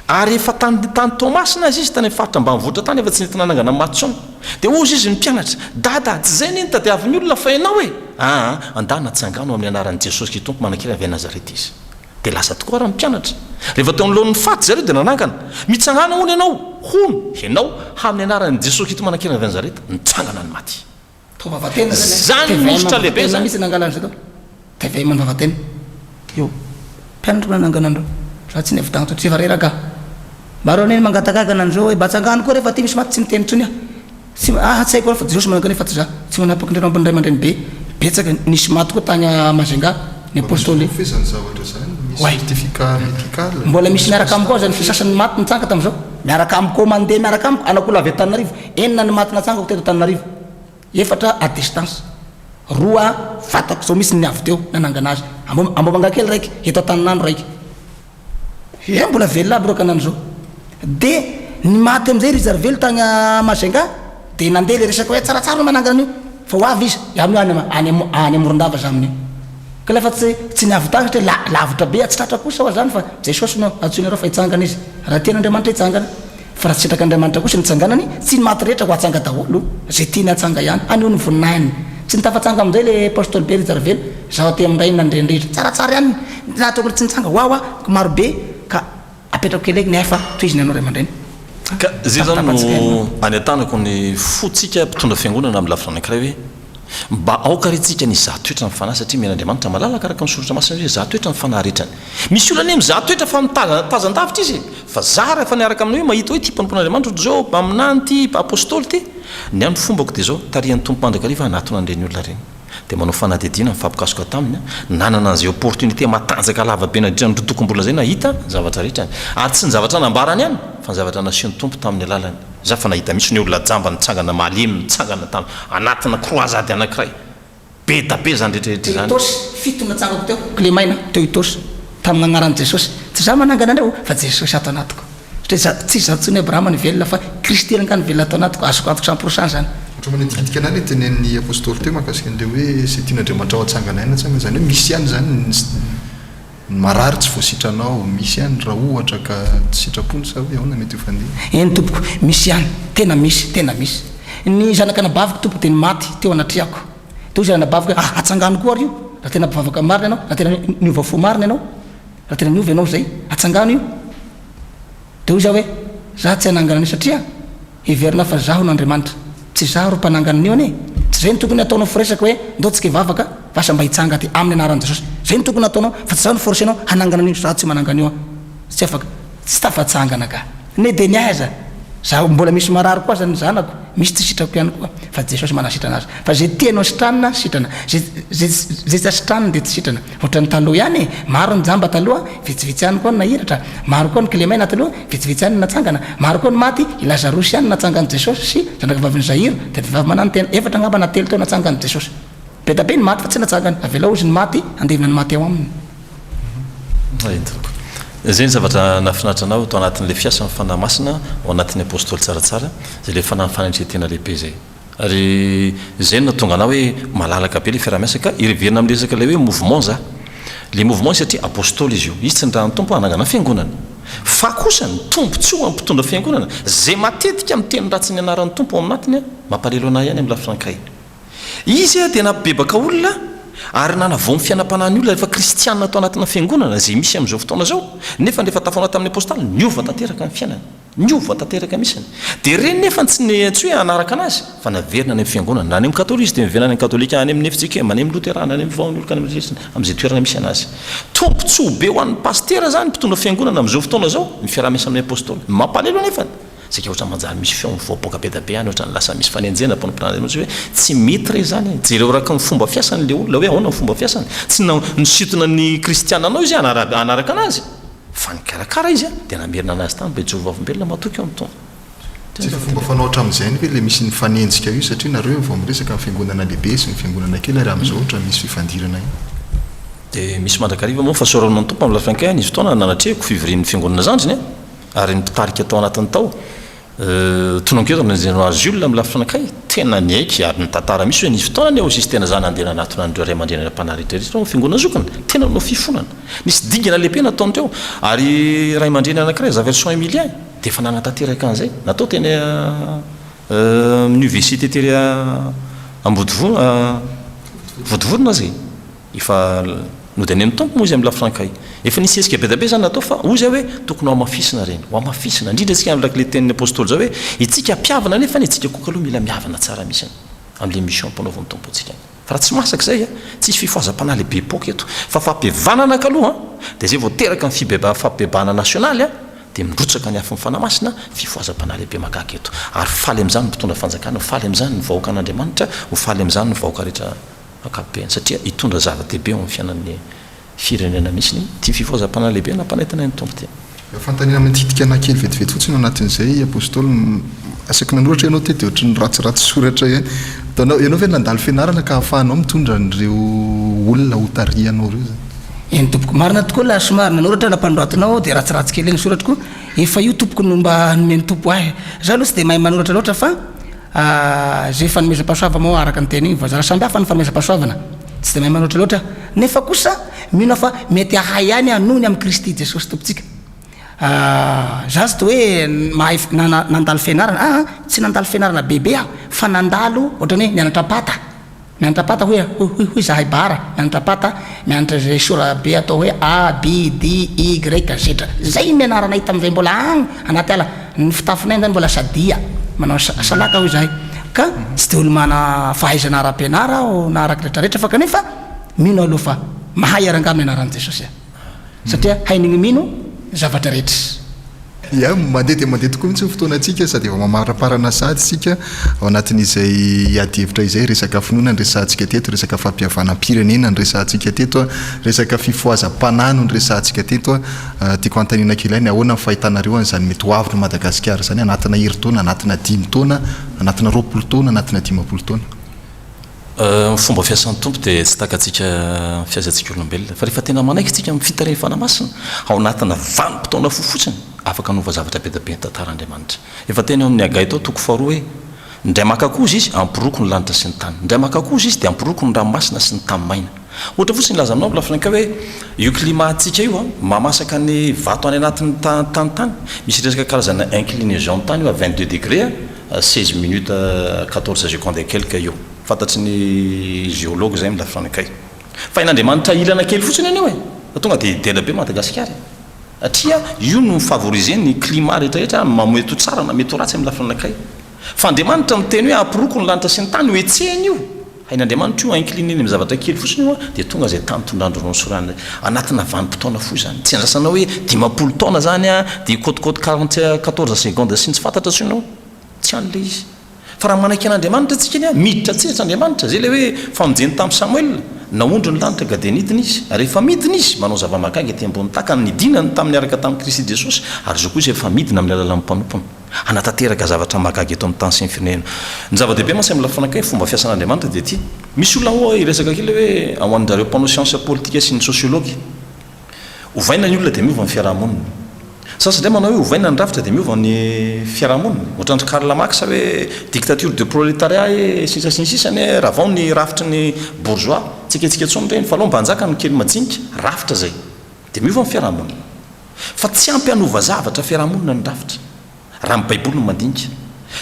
ary efa tany Tomasina azy izy tany faritra ambanivohitra tany efa tsy nety nanangana matson dia ozy izy ny mpianatra dada tsy zay neny tadiavin'ny olona fa ianao hoe andana tsangano amin'ny anaran'i Jesosy Kristy manakira avy Nazareta izy dia lasa tokoa raha mpianatra rehefa teo amin'lohan'ny faty zareo dia nanangana mitsangana hono ianao hono ianao amin'ny anaran'i Jesosy Kristy manakira avy Nazareta nitsangana ny maty zany mositra lehibe zany misy nangalana zay tao tavay manvavatena io mpianatra mananganandreo za tsy nevitagna tsy efa reraka maro aneny mangatagagana an'izao hoe batsangano koa rehefa ty misy maty tsy miteny tsony tsy haiko fa Jesosy manangana fa tsy za tsy manapaky indreo ambony ray aman-dreny be betsaka nisy maty koa tany Majunga ny apôstôly mbola misy miaraka amiko ao zany fisasany maty nitsanga tamin'izao miaraka amiko mandeha miaraka amiko anakolo avy Tananarivo enina ny maty natsangako teto Tananarivo efatra à distance roa fatako zao misy ny avy teo nanangana azy ambomanga kely raiky eto Tananandro raiky mbola velona aby roka anany zao dia ny maty am'izay ry zarvelo tany Majunga dia nandeha le resaka hoe tsaratsara no manangana an'io fa ho avy izy any Morondava za amin'io ka lafa tsy niavy tany satria lavitra be atsitratra kosa ao zany fa Jesosy no atsoinareo fa hitsangana izy raha tian'Andriamanitra hitsangana fa raha tsy sitraka Andriamanitra kosa nitsanganany tsy ny maty rehetra ho atsanga daholo zay tiany atsanga ihany anio ny voninahiny tsy nitafatsanga am'izay le apôstôly be ry zarvelo zaho ty amin'ray nandrendrehitra tsaratsara ihany nahatokony tsy nitsanga hoaho maro be ka apetrako keleky nefa toy izy ny anao ray aman-dreny ka zay zany no any an-tanako ny fotsika mpitondra fiangonana amin'ny lafitra anankiray hoe mba aoka retsika ny zahatoetra ny fanahy satria men'Andriamanitra malalaka araka ny soratra masina hoe zahatoetra ny fanahy rehetrany misy olona ny mizahatoetra fa mitazan-davitra izy fa za rehefa niaraka amin'ny hoe mahita hoe ty mpanompon'Andriamanitra zao aminany ty apôstôly ty ny andro fombako dia zao tarihan'ny tompo mandrakariva anatona an'ireny olona reny dia manao fanadidina mifampikasoka taminy nanana an'izay opportunité matanjaka lavabe nadritra nytotokom-bola zay nahita zavatra rehetrany ary tsy ny zavatra nambarany ihany fa ny zavatra nasian'ny tompo tamin'ny alalany za fa nahita misy ny olona jamba nitsangana malemy nitsangana tam anatina croisade anankiray be da be zany rehetrarehetra zany tosy fito natsangako teo clémaina teo itosy tamin'ny agnaran'i jesosy tsy za manangana andreo fa jesosy ato anatiko satria tsy zatsony abrahama ny velona fa kristy ranga ny velona ato anatiko azoko atoko 100% zany ohatra manadiditika anany tenen'ny apôstôly teo mahakasika an'le hoe sy tian'andriamanitra ao atsangana aina tsanga zany hoe misy ihany zany marary tsy voasitranao misy ihany raha ohatra ka tsy sitrapony sa hoe ahoana mety ho fandeha eny tompoko misy ihany tena misy ny zanak'anabaviko tompoko de ny maty teo anatriako teo izy anabaviko hoe atsangano koa ary io raha tena mpivavaka marina ianao raha tena niova fo marina ianao raha tena niova ianao zay atsangano io de iza hoe za tsy anangana any satria hiverina fa zaho n'andriamanitra tsy zaho ro mpanangana an'io ane tsy zay ny tokony ataonao firesaka hoe ndao tsika hivavaka vasa mba hitsanga ty amin'ny anaran'i jesosy zay ny tokony ataonao fa tsy zaho ny force anao hanangana an'io za tsy manangana io tsy afaka tsy tafatsangana ka ne de niaiza za mbola misy marary koa zany zanako misy tsy sitrako ihany koa fa jesosy manasitrana azy fa zay tianao sitranina sitrana zay tsy asitranina de tsy sitrana ohatrany taloha ihany maro ny jamba taloha vitsivitsy ihany koa ny nahiratra maro koa ny clémaina taloha vitsivitsy ihany natsangana maro koa ny maty lazarosy ihany natsangany jesosy sy zanaka vaviny zahiro de vavy manano tena efatra angamba na telo teo natsangany jesosy be da be ny maty fa tsy natsangana avela ozy ny maty andevina ny maty ao aminy zay ny zavatra nafinaritra anao to anatin'le fiasan'ny fanahy masina ao anatin'ny apôstôly tsaratsara zay le fanahy fananitretena lehibe zay ary zay no tonga anao hoe malalaka be le fiaramiasa ka ireverina amin'ny resaka le hoe mouvement za le mouvement satria apôstôly izy io izy tsy ndrany tompo anangana fiangonana fa kosa ny tompo tsy ho ampitondra fiangonana zay matetika miteny ratsy ny anaran'ny tompo ao aminatiny mampalelo anahy ihany amin'ny lafrankay izy a dia napibebaka olona ary nanavo amin'ny fianam-panahiny olona rehefa kristianina atao anatina fiangonana zay misy amin'izao fotoana zao nefa rehefa tafona tamin'ny apôstoly niova tanteraka ny fiainana niova tanteraka misany dia reny nefa tsy hoe anaraka anazy fa naverina any amin'ny fiangonana na any amin'ny katôlika dia miverina any amin'ny katôlika any amin'ny efitsika any amin'ny loterana any amin'ny vaony olokany amin'izay toerana misy anazy tompo tsy ho be ho an'ny pastera zany mpitondra fiangonana amin'izao fotoana zao ny fiarah-miasa amin'ny apôstoly mampalelo nefany zay ohatra manjary misy feo mivoapoka be da be any ohatra ny lasa misy fanenjena mpampiran'andriamanitra hoe tsy mety re zany jereo raka ny fomba fiasan'le olona hoe ahoana ny fomba fiasany tsy nisitona ny kristiana anao izy anaraka anazy fa nikarakara izy a dia namerina anazy tany mba hijorovavim-belona matoky eo amin'ny tompo tsy fa fomba fanao hatramin'izay ny hoe le misy ny fanenjika io satria nareo vao miresaka ny fiangonana lehibe sy ny fiangonana kely ary amin'izao ohatra misy fifandirana io dia misy mandrakariva moa fa soranao ny tompo amin'ny lafiankay nisy fotoana nanatrehako fivorian'ny fiangonana zandriny ary nipitarika tao anatiny tao tonankeotana général Jules amin'ny lafinankay tena niaiky ary ny tantara misy hoe nisy fotoana ny osy tena zany andeha nanatona andreo ray aman-dreny mpanahy rehetrarehetra fiangonana zokana tena no fifonana nisy dingana lehibe nataon'ireo ary ray aman-dreny anankiray za version emilien dia efa nanatanteraka an'izay natao teny université tery ambodivorona zay efa nody any amin'ny tompo moa izy amin'ny lafrankay efa nisy esika be da be zany natao fa ozy hoe tokony ho amafisina reny ho amafisina indrindra tsika am'lakile tenin'ny apôstôly zao hoe itsika mpiavana nefa ny itsika koa kaloha mila miavana tsara misy amin'le mission mpanaovan'ny tompo antsika fa raha tsy masaka zay tsisy fifoazam-panahy lehibe epoka eto fa fampivanana kaloha dia zay vao teraka ny fampibebahana nasionaly dia mindrotsaka ny afin'ny fanahy masina fifoazam-panahy lehibe magaky eto ary faly amin'izany ny mpitondra fanjakana ho faly amin'izany ny vahoaka an'andriamanitra ho faly amin'izany ny vahoaka rehetra akapobeany satria hitondra zava-dehibe ao amin'ny fiainan'ny firenena misy ty fifoazam-panahy lehibe nampanaitana ny tompo ty fantanina mititika anakely vetivety fotsiny anatin'izay apôstôly asaky nanoratra ianao te de ohatra ny ratsiratsy soratra ihany taonao ianao ve nandalo fianarana ka hahafahanao mitondra an'ireo olona ho tarianao reo zany eny tompoko marina tokoa la somary nanoratra nampanoratinao dia ratsiratsy kely eny soratra koa efa io tompoko no mba nomeny tompo ahy za aloha tsy dia mahay manoratra loatra fa zay fanomezam-pahasoavana moa araka ny teny igny fa zara samby hafa ny fanomezam-pahasoavana tsy dia mahay manoratra loatra nefa kosa mino fa mety ahay ihany anony amin'ny kristy jesosy tompontsika za tsy de hoe mahay nandalo fianarana tsy nandalo fianarana bebe fa nandalo ohatrany hoe mianatra pata hoe zahay bara mianatra pata mianatra zay sora be atao hoe a b d y zetra zay mianarana hita am'izay mbola agny anaty ala ny fitafinay zany mbola sadia manao salaka hoy zahay ka tsy de olo mana fahaizana ara-pianara o na araky rehetrarehetra fa kanefa mino aloha fa mahay aranga amin'ny anaran'i jesosy satria hainigny mino zavatra rehetra ia mandeha dia mandeha tokoa mitsy ny fotoanantsika sady efa mamaraparana sady sika ao anatin'izay adihevitra izay resaka finoana ny resantsika teto resaka fampihavanam-pirenena ny resantsika teto a resaka fifoazam-panano ny resantsika teto a tiako antanina kilany ahoana ny fahitanareo an'izany mety ho avy no Madagasikara zany anatina herintaona anatina 10 taona anatina 20 taona anatina 15 taona fomba fiasan'ny tompo dia tsy takatsika fiazantsika olombelona fa rehefa tena manaiky tsika amin'ny fitareny fanamasina ao anatina vanim-potoana fofotsiny afaka nova zavatra be da be ny tantaran'Andriamanitra efa tena eo amin'ny agay tao toko faharoa hoe ndray makakozy izy ampiroko ny lanitra sy ny tany ndray makakozy izy dia ampiroko ny ranomasina sy ny tany maina ohatra fotsiny laza aminao lafinaika hoe io climatsika io a mamasaka ny vato any anatin'ny tany misy resaka karazana inclinaison tany io a 22 degré 16 minutes 14 secondes et quelque io fantatry ny géologue zay milafinanikay fa in'Andriamanitra ilana kely fotsiny anio e tonga dia dela be Madagasikara satria io no favoriser ny climat rehetrarehetra mamety tsara na mety ratsy amin'ny lafinanikay fa Andriamanitra miteny hoe ampiroko ny lanitra sy ny tany hoetsehany io hain'Andriamanitra io incliné amin'ny zavatra kely fotsiny io dia tonga zay tany tondrandro ronsorana anatina vanim-potoana foy zany tsy andrasana hoe 10 taona zany a dia côte 14 secondes sy tsy fantatra tsinao tsy an'le izy fa raha manaiky an'Andriamanitra tsika ny miditra tseritra Andriamanitra zay le hoe famonjeny tamin'ny Samuel naondro ny lanitra gadenidina izy rehefa midina izy manao zava-mahagaga ety ambony takany nidinany tamin'ny araka tamin'ny Kristy Jesosy ary zao koa izy efa midina amin'ny alalan'ny mpanompono anatanteraka zavatra mahagaga eto amin'ny tany sy ny firenena ny zava-dehibe masay amin'ny lafinakay fomba fiasan'Andriamanitra dia ty misy olona hoa iresaka kely hoe ao an'zareo mpanao science politique sy ny sociologue ovaina ny olona dia miova ny fiarahamonina sasandray manao hoe ovaina ny rafitra dia miova ny fiarahamonina ohatran'ny Karl Marx hoe dictature de prolétariat e sisa sy ny sisany raha vao ny rafitry ny bourgeois tsiketsika tsony reny fa aloha mba hanjaka ny kely majinika rafitra zay dia miova ny fiarahamonina fa tsy ampy hanova zavatra fiarahamonina ny rafitra raha ny baiboly no mandinika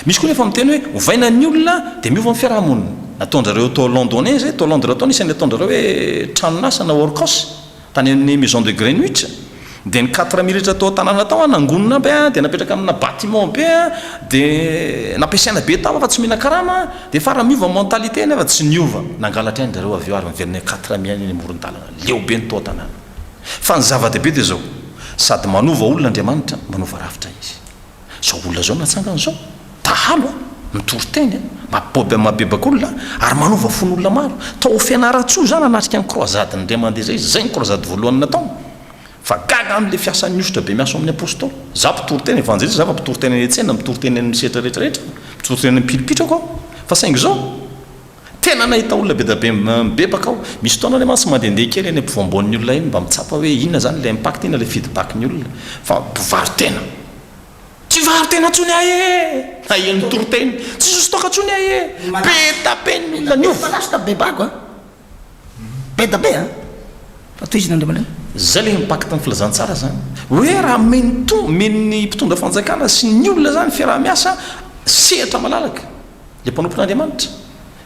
misy koa nefa miteny hoe ovaina ny olona dia miova ny fiarahamonina ataonjareo tao londonais zay tao londres tao nisany ataonjareo hoe tranonasa na orcos tany amin'ny maison de Greenwich dia ny 4 minitra tao tanàna tao nangonina be dia napetraka amina bâtiment be dia nampiasaina be tao fa tsy mihina karama dia fa raha miova mentalité nefa tsy niova nangalatra any zareo avy eo ary miverina 4 miaina eny amoron-dalana leo be ny tao tanàna fa ny zava-dehibe dia zao sady manova olona Andriamanitra manova rafitra izy zao olona zao natsangana zao tahalo mitory-teny mabebaka olona ary manova fon'olona maro tao fianaratsoa zany anatrika ny croisade ndray mandeha zay zay ny croisade voalohany nataony fa gaga amin'le fiasan'ny ositra be miaso amin'ny apôstôly za mpitory-teny evanjelista za fa mpitory-teny any an-tsena mpitory-teny amin'ny setra rehetrarehetra mpitory-teny amin'ny pilipitrako ao fa saingy zao tena nahita olona be da be mibebaka ao misy fotoana le mantsy mandehandeha kely eny ampivoamboan'ny olona iny mba mitsapa hoe inona zany le impact ina le feedback-ny olona fa mpivarotena tsy varotena tsony ahy e ahiany toro-teny tsy sostoka tsony ahy e be da be ny olona ny ova lasta bebako a be da be a fa toy izy n'Andriamanitra zay le impact ny filazantsara zany hoe raha meny mpitondra fanjakana sy ny olona zany fiaraha-miasa sehatra malalaka le mpanompon'Andriamanitra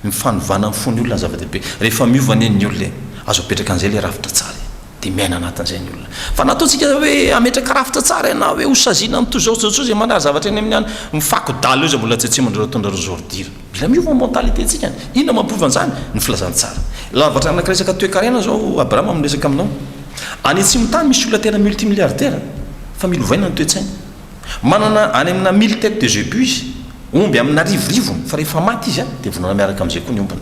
mifanovana amin'ny fony olona ny zava-dehibe rehefa miova ny ny olona azo apetraka an'izay le rafitra tsara dia miaina anatin'izay ny olona fa nataontsika hoe ametraka rafitra tsara na hoe hosazina amin'to zao zao manary zavatra eny amin'ny any mifako dalo io zay mbola tsetsemandreo tondra rezordira mila miova mentalité tsika inona mampiova an'izany ny filazantsara lavatra anakiresaka toe-karena zao Abrahama miresaka aminao any atsimo tany misy olona tena multimilliardaire fa mila ovaina ny toe-tsaina manana any amina 1000 tête de zébu izy omby amina rivorivony fa rehefa maty izy a dia vonana miaraka amin'izay koa ny ombiny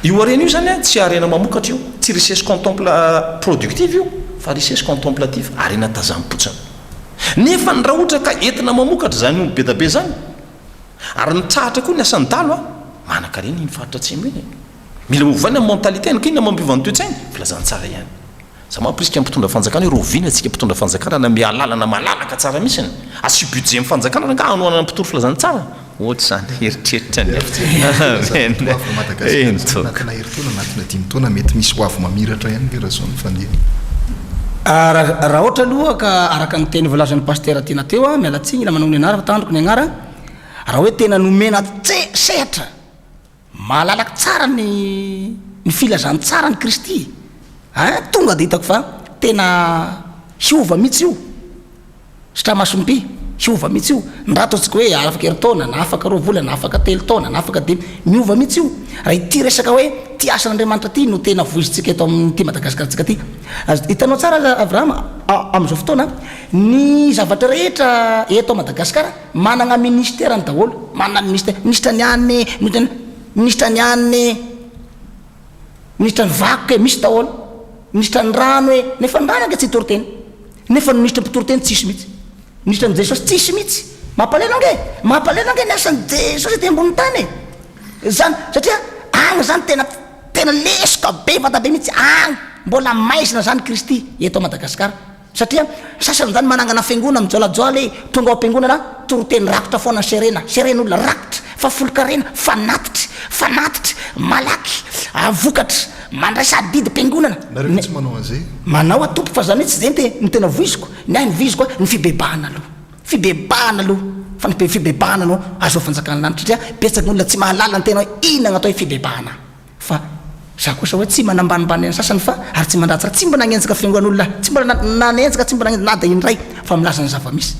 io arena io zany a tsy arena mamokatra io tsy richesse productive io fa richesse contemplative arena tazam-potsiny nefa ny raha ohatra ka entina mamokatra zany omby be da be zany ary nitrahatra koa ny asan'ny dalo a manan-karena iny faritra atsimo iny mila ovaina ny mentalité ny kinona mampiova ny toe-tsaina filazantsara ihany za mampisika mpitondra fanjakana hoe roviana atsika mpitondra fanjakana na mialalana malalaka tsara misiny asy budget amin'ny fanjakana nga anoana mpitoro filazantsara ohatry zany eritreritra anatina heritaona anatina 10 taona mety misy hoavy mamiratra ihany raha zao ny fandeha raha ohatra aloha ka araka ny teny volazan'ny paster tiana teo a mialatsiny la manao ny anara fa tandroko ny agnara raha hoe tena nomena sehatra malalaka tsara ny filazany tsara ny Kristy tonga dia hitako fa tena hiova mihitsy io sitra masompi hiova mihitsy io ndraha ataontsika hoe afaka ery-taona na afaka 2 volana na afaka 3 taona na afaka 5 miova mihitsy io raha ity resaka hoe ty asan'Andriamanitra ty no tena voizitsika eto amin'ity Madagasikaratsika ty hitanao tsara Abrahama amin'izao fotoana ny zavatra rehetra eto Madagasikara manana ministèrany daholo manana ministra ny any ministra ny any ministra ny vakoka misy daholo ministra ny rano hoe nefa ny rano ange tsy toriteny nefa ny ministra mpitoroteny tsisy mihitsy ministra ny Jesosy tsisy mihitsy mampalena ange ny asan'ny Jesosy ty ambony tany zany satria agny zany tena lesoka be vata be mihitsy agny mbola maizina zany Kristy eto Madagasikara satria sasany zany manangana fiangonana mijalajaly tonga ao am-piangonana toroteny rakotra foana seren'olona rakotra fa folo-karena fanatitra malaky avokatra mandray sadidy mpiangonana nareo tsy manao an'izay manao atompo fa zany hoe tsy zay ny tena voiziko ny ahy ny viziko ny fibebahana aloha fa ny fibebahana no azo fanjakana lanitra satria betsaka olona tsy mahalala ny tena hoe inona gnatao hoe fibebahana fa za kosa hoe tsy manambanimbany ny sasany fa ary tsy mandratsaka tsy mba nagnenjaka fiangonan'olona tsy mba nanenjaka tsy mba nada indray fa milaza ny zava-misy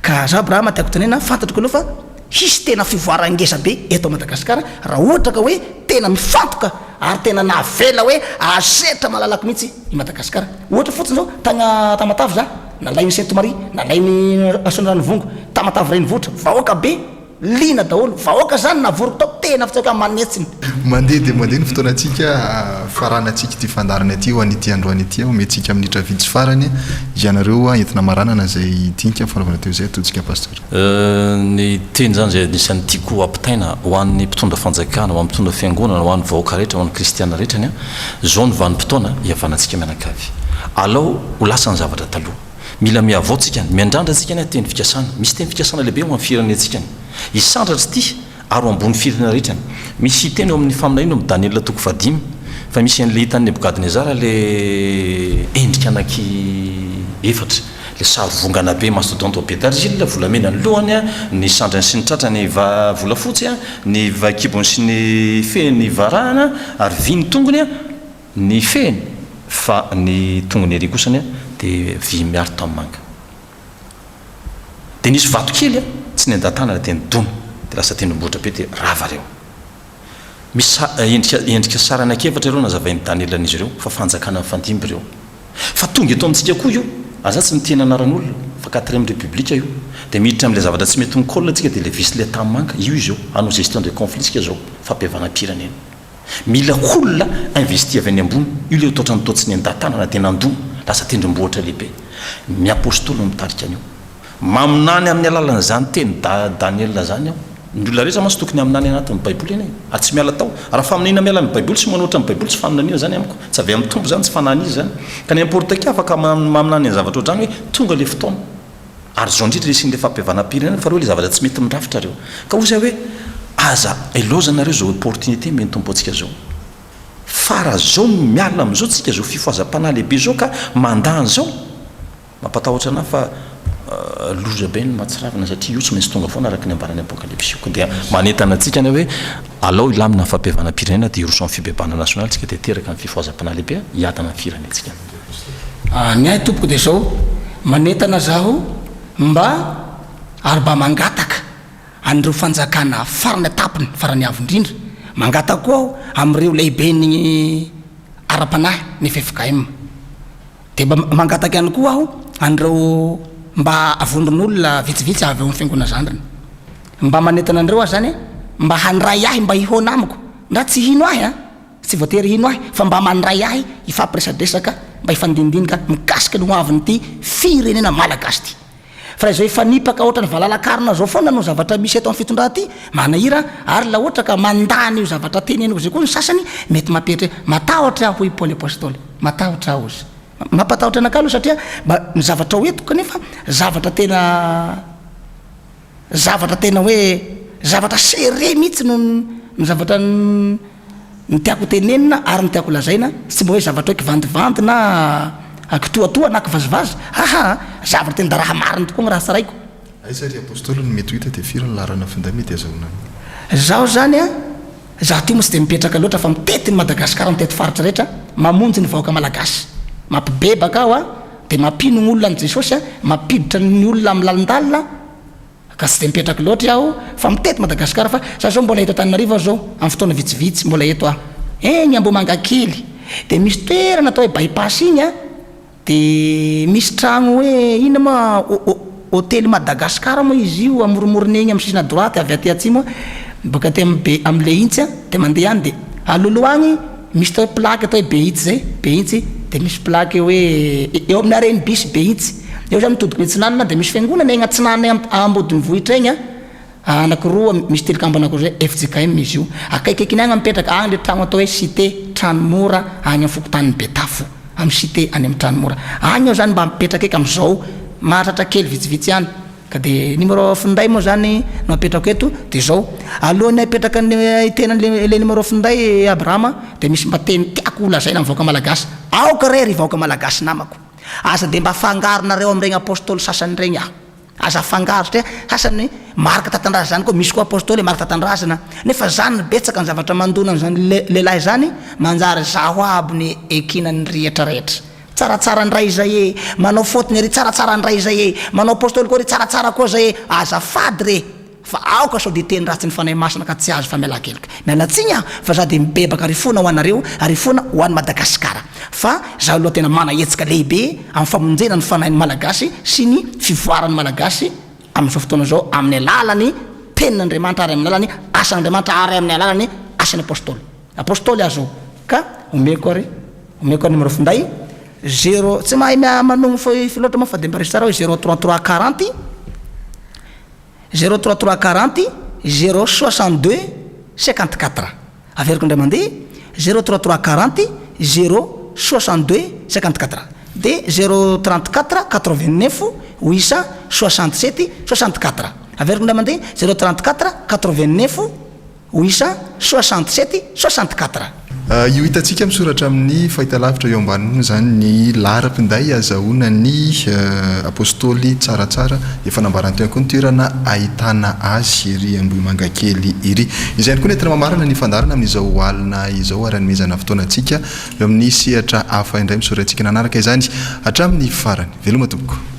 ka za Abrahama tiako tenena fantatriko aloha fa hisy tena fivoarangesa be eto Madagasikara raha ohatra ka hoe tena mifantoka ary tena navela hoe azetra malalako mihitsy i Madagasikara ohatra fotsiny zao tagna Tamatavy za nalainy Sainte-Marie nalainy Asondrano Vongo Tamatavy renivohitra vahoaka be lina daholo vahoaka zany navoroko tao tena fitsaka manetsiny mandeha dia mandeha ny fotoanantsika faranantsika ty fandarana aty ho an'ity androany ity omentsika minitra vitsy farany ianareo entina maranana zay tinika fanaovana teo zay atontsika pastor ny teny zany zay nisan'ny tiako ampitaina ho an'ny mpitondra fanjakana ho an'ny mpitondra fiangonana ho an'ny vahoaka rehetra ho an'ny kristiana rehetrany zao ny vanim-potoana iavanantsika mianakavy alao ho lasa ny zavatra taloha mila miavaotsika miandrandratsika ny ateny fikasana misy teny fikasana lehibe ho amin'ny firenentsika isandratra ty ary ambony firenena rehetrany misy teny eo amin'ny faminaina amin'ny Daniel 5 fa misy an'le hitan'ny Nebukadnezara le endrika anaky efatra le sarivongana be mastodonte pétargile volamena ny lohany ny sandrany sy ny tratrany volafotsy ny vakibony sy ny feny varahana ary vy ny tongony ny feny fa ny tongony ery kosany dia vy miaro tamin'ny manga dia nisy vato kely tsy ny andatana teny dona dia lasa tendrombohitra be dia rava reo misy endrika sara anakefatra ireo nazavain'ny Daniel an'izy ireo fa fanjakana amin'ny fandimby ireo fa tonga eto amintsika koa io aza tsy miteny anaran'olona fa 4e république io dia miditra amin'ilay zavatra tsy mety mikolla antsika dia le visy le tamin'ny manga io izy io anao gestion de conflit tsika zao fampiavana-pirenena mila olona investi avy any ambony io le totra ny totsy ny andatanana dia nandona lasa tendrombohitra lehibe miapôstôly no mitarika an'io maminany amin'ny alalan'izany teny Daniel zany ny olona rehetra masy tokony aminany anatin'ny baiboly eny ary tsy miala tao raha faminina miala amin'ny baiboly sy manoatra amin'ny baiboly tsy fananina zany amiko tsy avy amin'ny tompo zany tsy fanany izy zany ka n'importe qui afaka maminany ny zavatra ohatrany hoe tonga le fotoana ary zao indrindra resiny le fampiavana-pirenena fa reo le zavatra tsy mety mirafitra reo ka hoy zay hoe aza elozanareo zao opportunité meny tompo antsika zao fara zao miala am'izao tsika zao fifoazam-panahy lehibe zao ka mandany zao mampatahotra anahy fa loza be ny matsiravina satria io tsy maintsy tonga foana araka ny ambarany apokalypsy dia manentana antsika ny hoe alao ilamina ny fampiavana-pirenena dia iroso amin'ny fibebahana nasionaly tsika dia teraka ny fifoazam-panahy lehibe hiatana ny firenentsika ny ahy tompoko dia zao manentana zaho mba ary mba mangataka an'ireo fanjakana farany atapiny farany avo indrindra mangataka koa aho amin'ireo lehibe ny ara-panahy ny FFKM dia mba mangataka ihany koa aho an'ireo mba avondron'olona vitsivitsy avy eo amin'ny fiangona zandrany mba manentana andreo ahy zany mba handray ahy mba hihona amiko ndra tsy hino ahy tsy voatery hino ahy fa mba mandray ahy ifampiresadresaka mba hifandindindika mikasika ny hoavin'ity firenena malagasy ty fa zao efa nipaka ohatra ny valalakarina zao foana no zavatra misy eto amin'ny fitondra ty manahira ary la ohatra ka mandany io zavatra teneniko zay koa ny sasany mety mampetra matahotra hoy Paoly apôstôly matahotra aho izy mampatahotra anakah aloha satria ny zavatra hoetiko kanefa zavatra tena hoe zavatra sere mihitsy no ny zavatra ny tiako tenenina ary ny tiako lazaina tsy mba hoe zavatra hoe kivandivandy na kitoatoa na kivazivazy zavatra tena da raha mariny tokoa ny raha tsaraiko aisary apôstôly no mety hita dia firy ny larana finday mety azahona zaho zany zaho ty moa tsy dia mipetraka loatra fa mitety ny Madagasikara mitety faritra rehetra mamonjy ny vahoaka malagasy mampibebaka aho dia mampino ny olona ny Jesosy mampiditra ny olona amin'ny lalindalina ka tsy de mipetraka loatra aho fa mitety Madagasikara fa sasao mbola eto Antananarivo zao amin'ny fotoana vitsivitsy mbola eto aho eny Ambomanga kely de misy toerana atao hoe bypass iny a de misy tragno hoe ina ma hôtely Madagasikara moa izy io amoromorona eny amin'ny sisina droite avy aty atsimo baka aty am'le intsy a de mandeha any de aloloha agny misy atao hoe plaque atao hoe Behitsy zay Behitsy de misy plaque hoe eo amin'ny areny bis Behitsy eo zany mitodika Metsinanana de misy fiangonana egny Atsinanana ambodiny vohitra egny a anakiroa misy tilikambo anakiroa zay FJKM izy io akaikaiky agny mipetraka agny le tragno atao hoe cité Tranomora agny amin'ny fokotanin'ny Betafo amin'ny cité any amin'ny Tranomora agny eo zany mba mipetraka eky am'zao mahatratra kely vitsivitsy any ka de numéro finday moa zany no apetrako eto de zao alohany apetraka ny tenan'le numéro finday Abrahama de misy mba teny tiako olazaina amin'ny vahoaka malagasy aoka rery vahoaka malagasy namako aza de mba fangaronareo am'regny apôstôly sasany regny aza fangaro satria sasany marika tatandrazana zany koa misy koa apôstôly marika tatandrazana nefa zany betsaka ny zavatra mandona zany lehilahy zany manjary zaho aby ny ekinany rehetrarehetra tsaratsara ndray zay manao fotony ry tsaratsara ndray zay manao apôstôly koa ry tsaratsara koa zay azafady re fa aoka sao de teny ratsy ny fanahy masina ka tsy azo fa miala kelika mialatsiny fa za de mibebaka ary fona ho anareo ary fona ho an'ny Madagasikara fa za aloha tena manahetsika lehibe amin'ny famonjena ny fanahin'ny malagasy sy ny fivoaran'ny malagasy amin'izao fotoana zao amin'ny alalany tenin'Andriamanitra ary amin'ny alalany asan'Andriamanitra ary amin'ny alalany asan'ny apôstôly azo ka omeko ary numéro finday 0 tsy mahay manogno filoatra moa fa de mbarisy tsara hoe 03340 03340 062 54 averiko ndray mandeha 03340 062 54 de 034 89 867 64 averiko ndray mandeha 034 89 867 64 io hitantsika misoratra amin'ny fahitalavitra eo ambaniny zany ny laharam-pinday azahoana ny apôstôly tsaratsara efa nambarantena koa ny toerana ahitana azy iry Ambohimanga kely iry izany koa nentina mamarana ny fandarana amin'izao alina izao ary anomezana fotoanantsika eo amin'ny sehatra hafa indray misoratsika nanaraka izany hatramin'ny farany veloma tompoko